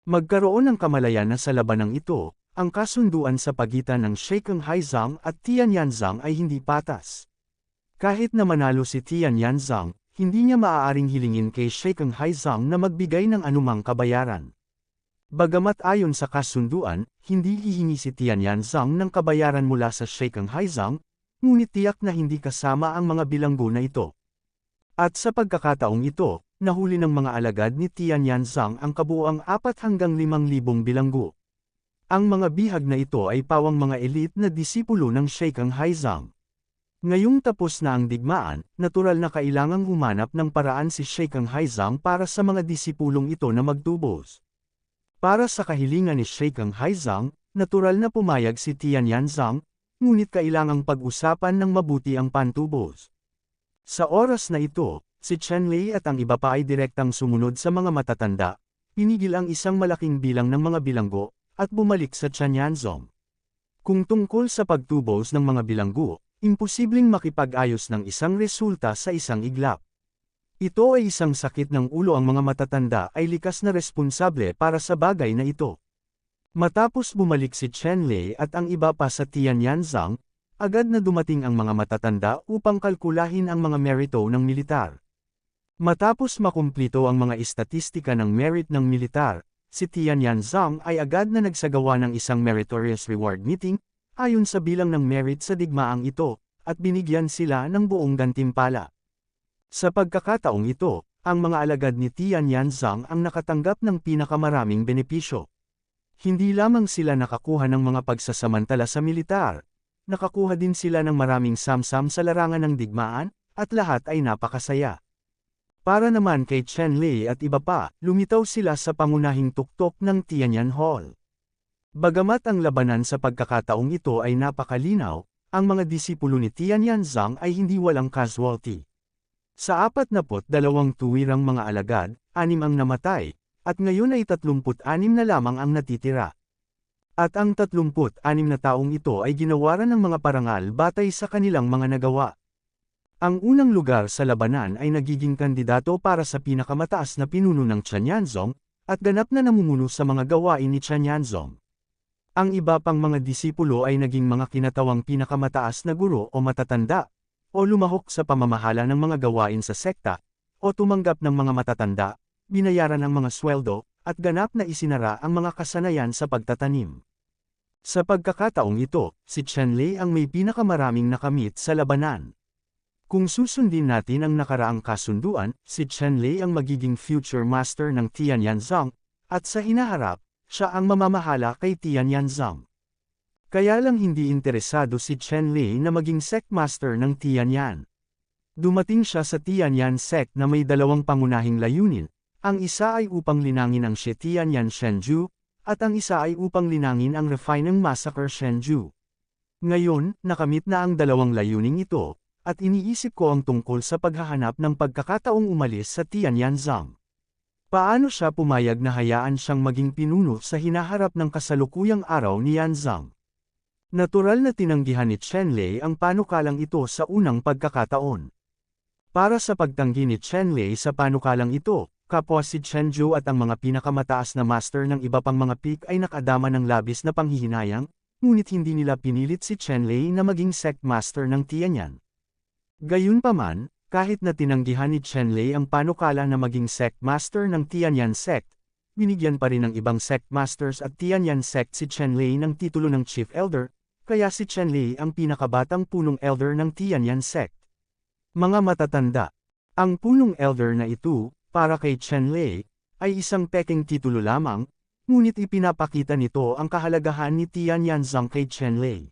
Speaker 1: Magkaroon ng kamalayan na sa labanang ito, ang kasunduan sa pagitan ng Sheikh Haizang at Tian Yanzang ay hindi patas. Kahit na manalo si Tian Yanzang, hindi niya maaaring hilingin kay Sheikh Haizang na magbigay ng anumang kabayaran. Bagamat ayon sa kasunduan, hindi hihingi si Tian Yanzang ng kabayaran mula sa Sheikh Haizang, ngunit tiyak na hindi kasama ang mga bilanggo na ito. At sa pagkakataong ito, nahuli ng mga alagad ni Tian Yanzang ang kabuuang 4 hanggang 5,000 bilanggo. Ang mga bihag na ito ay pawang mga elite na disipulo ng Sheikh Haizang. Ngayong tapos na ang digmaan, natural na kailangang humanap ng paraan si Sheikh Haizang para sa mga disipulong ito na magtubos. Para sa kahilingan ni Sheikh Haizang, natural na pumayag si Tian Yanzang, ngunit kailangang pag-usapan ng mabuti ang pantubos. Sa oras na ito, si Chen Lei at ang iba pa ay direktang sumunod sa mga matatanda, pinigil ang isang malaking bilang ng mga bilanggo, at bumalik sa Tian Yanzong. Kung tungkol sa pagtubos ng mga bilanggo, imposibleng makipag-ayos ng isang resulta sa isang iglap. Ito ay isang sakit ng ulo, ang mga matatanda ay likas na responsable para sa bagay na ito. Matapos bumalik si Chen Lei at ang iba pa sa Tian Yanzang, agad na dumating ang mga matatanda upang kalkulahin ang mga merito ng militar. Matapos makumplito ang mga istatistika ng merit ng militar, si Tian Yanzang ay agad na nagsagawa ng isang meritorious reward meeting, ayon sa bilang ng merit sa digmaang ito, at binigyan sila ng buong gantimpala. Sa pagkakataong ito, ang mga alagad ni Tian Yanzang ang nakatanggap ng pinakamaraming benepisyo. Hindi lamang sila nakakuha ng mga pagsasamantala sa militar, nakakuha din sila ng maraming samsam sa larangan ng digmaan, at lahat ay napakasaya. Para naman kay Chen Lei at iba pa, lumitaw sila sa pangunahing tuktok ng Tianyan Hall. Bagamat ang labanan sa pagkakataong ito ay napakalinaw, ang mga disipulo ni Tian Yanzang ay hindi walang casualty. Sa 42 tuwirang mga alagad, 6 ang namatay, at ngayon ay 36 na lamang ang natitira. At ang 36 na taong ito ay ginawaran ng mga parangal batay sa kanilang mga nagawa. Ang unang lugar sa labanan ay nagiging kandidato para sa pinakamataas na pinuno ng Tian Yanzong, at ganap na namumuno sa mga gawain ni Tian Yanzong. Ang iba pang mga disipulo ay naging mga kinatawang pinakamataas na guro o matatanda, o lumahok sa pamamahala ng mga gawain sa sekta, o tumanggap ng mga matatanda, binayaran ang mga sweldo, at ganap na isinara ang mga kasanayan sa pagtatanim. Sa pagkakataong ito, si Chen Lei ang may pinakamaraming nakamit sa labanan. Kung susundin natin ang nakaraang kasunduan, si Chen Lei ang magiging future master ng Tian Yanzang, at sa hinaharap, siya ang mamamahala kay Tian Yanzang. Kaya lang hindi interesado si Chen Lei na maging sectmaster ng Tianyan. Dumating siya sa Tianyan sect na may dalawang pangunahing layunin, ang isa ay upang linangin ang Shi Tianyan Shenju, at ang isa ay upang linangin ang Refining Massacre Shenju. Ngayon, nakamit na ang dalawang layuning ito, at iniisip ko ang tungkol sa paghahanap ng pagkakataong umalis sa Tianyanzang. Paano siya pumayag na hayaan siyang maging pinuno sa hinaharap ng kasalukuyang araw ni Yanzang? Natural na tinanggihan ni Chenlei ang panukalang ito sa unang pagkakataon. Para sa pagtanggi ni Chenlei sa panukalang ito, kapwa si Chenju at ang mga pinakamataas na master ng iba pang mga peak ay nakadama ng labis na panghihinayang, ngunit hindi nila pinilit si Chenlei na maging sect master ng Tianyan. Gayunpaman, kahit na tinanggihan ni Chenlei ang panukala na maging sect master ng Tianyan sect, binigyan pa rin ng ibang sect masters at Tianyan sect si Chenlei ng titulo ng Chief Elder, kaya si Chenlei ang pinakabatang punong elder ng Tianyan sect. Mga matatanda. Ang punong elder na ito, para kay Chenlei, ay isang peking titulo lamang, ngunit ipinapakita nito ang kahalagahan ni Tianyanzang kay Chenlei.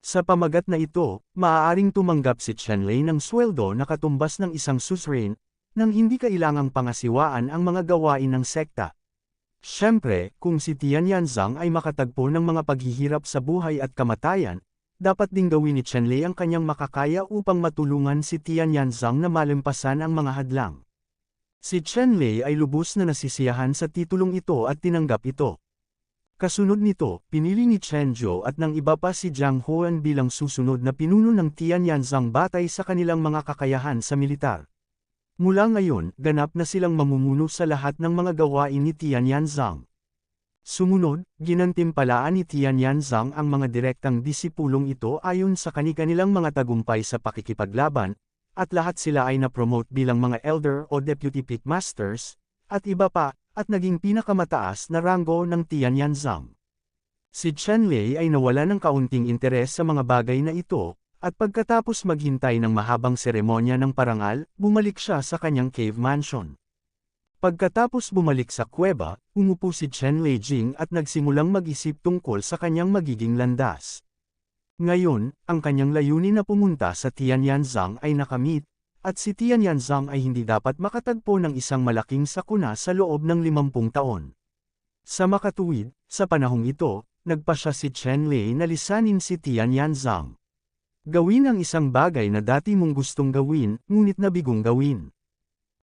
Speaker 1: Sa pamagat na ito, maaaring tumanggap si Chenlei ng sweldo na katumbas ng isang suzerain, nang hindi kailangang pangasiwaan ang mga gawain ng sekta. Siyempre, kung si Tianyanzang ay makatagpo ng mga paghihirap sa buhay at kamatayan, dapat ding gawin ni Chenlei ang kanyang makakaya upang matulungan si Tianyanzang na malampasan ang mga hadlang. Si Chenlei ay lubos na nasisiyahan sa titulong ito at tinanggap ito. Kasunod nito, pinili ni Chenjo at ng iba pa si Jiang Huan bilang susunod na pinuno ng Tianyanzang batay sa kanilang mga kakayahan sa militar. Mula ngayon, ganap na silang mamumuno sa lahat ng mga gawain ni Tianyanzang. Sumunod, ginantimpalaan ni Tianyanzang ang mga direktang disipulong ito ayon sa kani-kanilang mga tagumpay sa pakikipaglaban, at lahat sila ay na-promote bilang mga elder o deputy pit masters, at iba pa, at naging pinakamataas na ranggo ng Tianyanzang. Si Chenlei ay nawala ng kaunting interes sa mga bagay na ito, at pagkatapos maghintay ng mahabang seremonya ng parangal, bumalik siya sa kanyang cave mansion. Pagkatapos bumalik sa kuweba, umupo si Chenlei Jing at nagsimulang mag-isip tungkol sa kanyang magiging landas. Ngayon, ang kanyang layunin na pumunta sa Tianyanzang ay nakamit, at si Tianyanzang ay hindi dapat makatagpo ng isang malaking sakuna sa loob ng 50 taon. Sa makatuwid, sa panahong ito, nagpasya si Chenlei na lisanin si Tianyanzang. Gawin ang isang bagay na dati mong gustong gawin, ngunit nabigong gawin.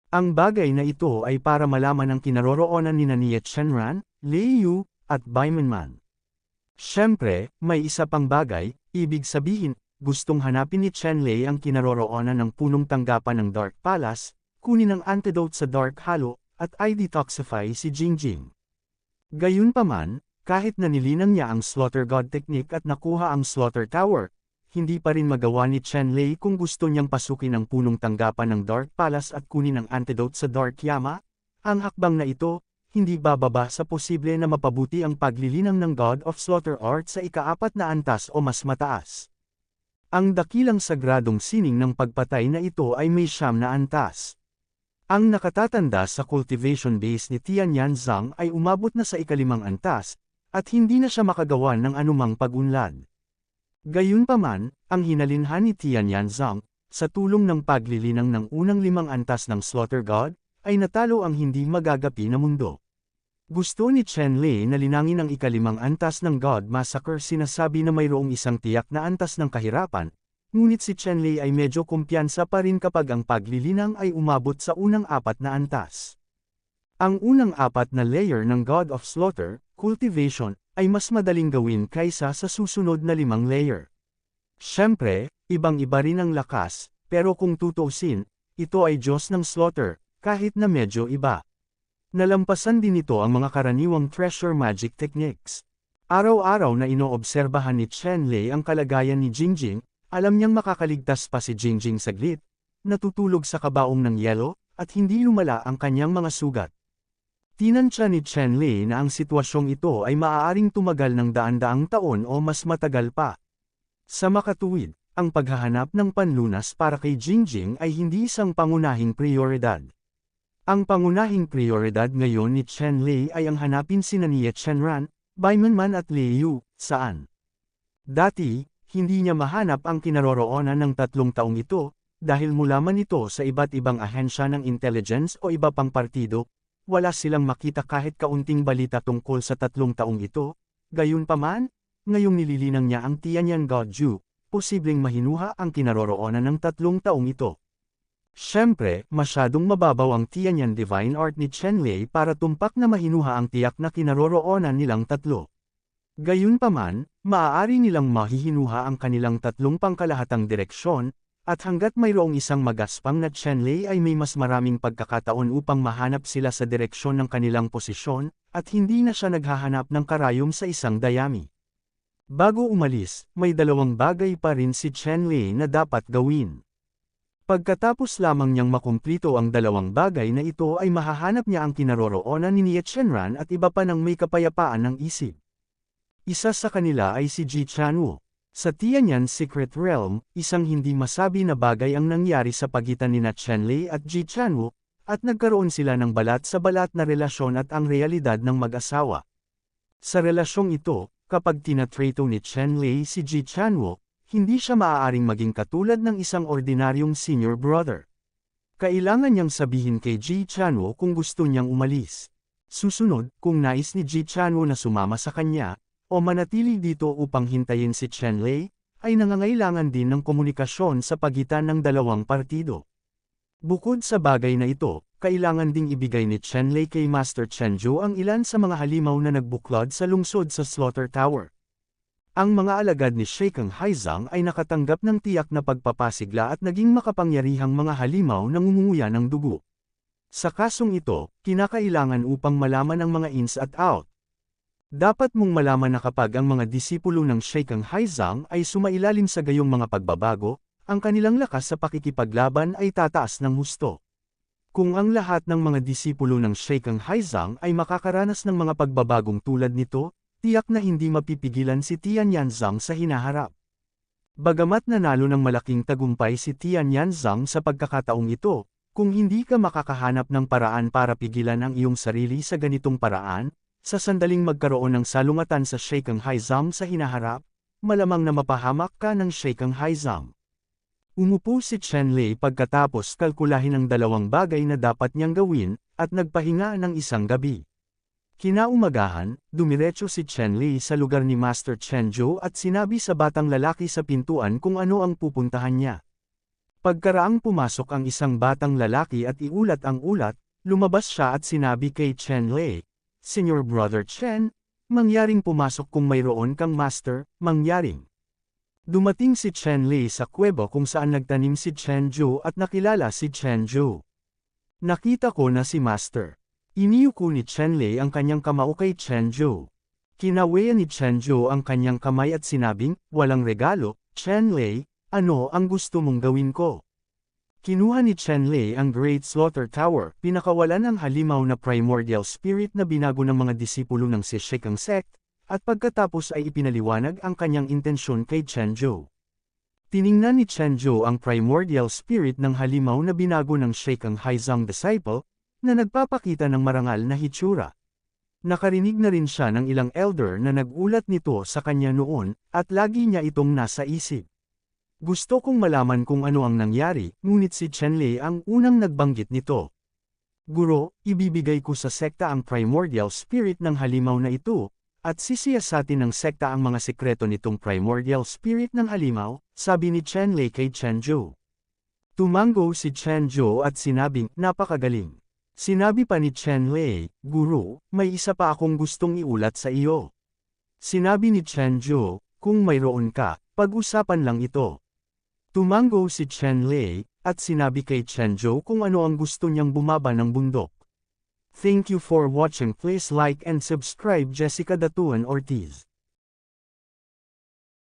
Speaker 1: Ang bagay na ito ay para malaman ang kinaroroonan ni Nie Chenran, Lei Yu, at Baimanman. Siyempre, may isa pang bagay, ibig sabihin, gustong hanapin ni Chenlei ang kinaroroonan ng punong tanggapan ng Dark Palace, kunin ang antidote sa Dark Hollow, at i-detoxify si Jingjing. Gayunpaman, kahit na nilinang niya ang Slaughter God technique at nakuha ang Slaughter Tower, hindi pa rin magawa ni Chenlei kung gusto niyang pasukin ang punong tanggapan ng Dark Palace at kunin ang antidote sa Dark Yama. Ang hakbang na ito, hindi bababa sa posible na mapabuti ang paglilinang ng God of Slaughter Art sa ika-4 na antas o mas mataas. Ang dakilang sagradong sining ng pagpatay na ito ay may 9 na antas. Ang nakatatanda sa cultivation base ni Tianyanzang ay umabot na sa ika-5 antas, at hindi na siya makagawa ng anumang pag-unlad. Gayunpaman, ang hinalinhan ni Tianyanzang, sa tulong ng paglilinang ng unang 5 antas ng Slaughter God, ay natalo ang hindi magagapi na mundo. Gusto ni Chenlei na linangin ang ika-5 antas ng God Massacre. Sinasabi na mayroong isang tiyak na antas ng kahirapan, ngunit si Chenlei ay medyo kumpiyansa pa rin kapag ang paglilinang ay umabot sa unang 4 na antas. Ang unang 4 na layer ng God of Slaughter, Cultivation, ay mas madaling gawin kaysa sa susunod na 5 layer. Siyempre, ibang-iba rin ang lakas, pero kung tutuusin, ito ay Diyos ng Slaughter, kahit na medyo iba. Nalampasan din ito ang mga karaniwang treasure magic techniques. Araw-araw na inoobserbahan ni Chenlei ang kalagayan ni Jingjing, alam niyang makakaligtas pa si Jingjing saglit, natutulog sa kabaong ng yelo, at hindi lumala ang kanyang mga sugat. Tinansya ni Chenlei na ang sitwasyong ito ay maaaring tumagal ng daan-daang taon o mas matagal pa. Sa makatuwid, ang paghahanap ng panlunas para kay Jingjing ay hindi isang pangunahing prioridad. Ang pangunahing prioridad ngayon ni Chenlei ay ang hanapin sina Nie Chenran, Baimanman at Lei Yu, saan. Dati, hindi niya mahanap ang kinaroroonan ng 3 taong ito, dahil mula man ito sa iba't ibang ahensya ng intelligence o iba pang partido, wala silang makita kahit kaunting balita tungkol sa 3 taong ito. Gayunpaman, ngayong nililinang niya ang Tianyan Gaoju, posibleng mahinuha ang kinaroroonan ng 3 taong ito. Siyempre, masyadong mababaw ang Tianyan Divine Art ni Chen Lei para tumpak na mahinuha ang tiyak na kinaroroonan nilang 3. Gayunpaman, maaari nilang mahihinuha ang kanilang 3 pangkalahatang direksyon, at hanggat mayroong isang magaspang na Chen Lei ay may mas maraming pagkakataon upang mahanap sila sa direksyon ng kanilang posisyon, at hindi na siya naghahanap ng karayom sa isang dayami. Bago umalis, may 2 bagay pa rin si Chen Lei na dapat gawin. Pagkatapos lamang niyang makumplito ang 2 bagay na ito ay mahahanap niya ang kinaroroonan ni Nie Chenran at iba pa ng may kapayapaan ng isip. Isa sa kanila ay si Ji Chanwu. Sa Tianyan Secret Realm, isang hindi masabi na bagay ang nangyari sa pagitan ni Chen Lei at Ji Chanwu, at nagkaroon sila ng balat sa balat na relasyon at ang realidad ng mag-asawa. Sa relasyong ito, kapag tinatrato ni Chen Lei si Ji Chanwu, hindi siya maaaring maging katulad ng isang ordinaryong senior brother. Kailangan niyang sabihin kay Ji Chanwu kung gusto niyang umalis. Susunod, kung nais ni Ji Chanwu na sumama sa kanya, o manatili dito upang hintayin si Chen Lei, ay nangangailangan din ng komunikasyon sa pagitan ng 2 partido. Bukod sa bagay na ito, kailangan ding ibigay ni Chen Lei kay Master Chen Zhou ang ilan sa mga halimaw na nagbuklod sa lungsod sa Slaughter Tower. Ang mga alagad ni Sheikeng Haizang ay nakatanggap ng tiyak na pagpapasigla at naging makapangyarihang mga halimaw na ngumunguya ng dugo. Sa kasong ito, kinakailangan upang malaman ang mga ins at out. Dapat mong malaman na kapag ang mga disipulo ng Sheikeng Haizang ay sumailalim sa gayong mga pagbabago, ang kanilang lakas sa pakikipaglaban ay tataas ng husto. Kung ang lahat ng mga disipulo ng Sheikeng Haizang ay makakaranas ng mga pagbabagong tulad nito, tiyak na hindi mapipigilan si Tianyan Zhang sa hinaharap. Bagamat nanalo ng malaking tagumpay si Tianyan Zhang sa pagkakataong ito, kung hindi ka makakahanap ng paraan para pigilan ang iyong sarili sa ganitong paraan, sa sandaling magkaroon ng salungatan sa Sheikeng Haizang sa hinaharap, malamang na mapahamak ka ng Sheikeng Haizang. Umupo si Chen Lei pagkatapos kalkulahin ang 2 bagay na dapat niyang gawin, at nagpahinga ng isang gabi. Kinaumagahan, dumiretso si Chen Lei sa lugar ni Master Chen Zhou at sinabi sa batang lalaki sa pintuan kung ano ang pupuntahan niya. Pagkaraang pumasok ang isang batang lalaki at iulat ang ulat, lumabas siya at sinabi kay Chen Lei, "Senior Brother Chen, mangyaring pumasok kung mayroon kang master, mangyaring." Dumating si Chen Lei sa kuweba kung saan nagtanim si Chen Zhou at nakilala si Chen Zhou. "Nakita ko na si Master." Iniyuko ni Chen Lei ang kanyang kamao kay Chen Zhou. Kinawayan ni Chen Zhou ang kanyang kamay at sinabing, "Walang regalo, Chen Lei, ano ang gusto mong gawin ko?" Kinuha ni Chen Lei ang Great Slaughter Tower, pinakawalan ang halimaw na primordial spirit na binago ng mga disipulo ng Shikeng sect, at pagkatapos ay ipinaliwanag ang kanyang intensyon kay Chen Zhou. Tiningnan ni Chen Zhou ang primordial spirit ng halimaw na binago ng Sheikeng Haizang disciple, na nagpapakita ng marangal na hitsura. Nakarinig na rin siya ng ilang elder na nag-ulat nito sa kanya noon, at lagi niya itong nasa isip. Gusto kong malaman kung ano ang nangyari, ngunit si Chen Lei ang unang nagbanggit nito. "Guro, ibibigay ko sa sekta ang primordial spirit ng halimaw na ito, at sisiyasatin ng sekta ang mga sekreto nitong primordial spirit ng halimaw," sabi ni Chen Lei kay Chen Zhou. Tumango si Chen Zhou at sinabing, "Napakagaling." Sinabi pa ni Chen Lei, "Guro, may isa pa akong gustong iulat sa iyo." Sinabi ni Chen Zhou, "Kung mayroon ka, pag-usapan lang ito." Tumango si Chen Lei, at sinabi kay Chen Zhou kung ano ang gusto niyang bumaba ng bundok. Thank you for watching. Please like and subscribe. Jessica Datuan Ortiz.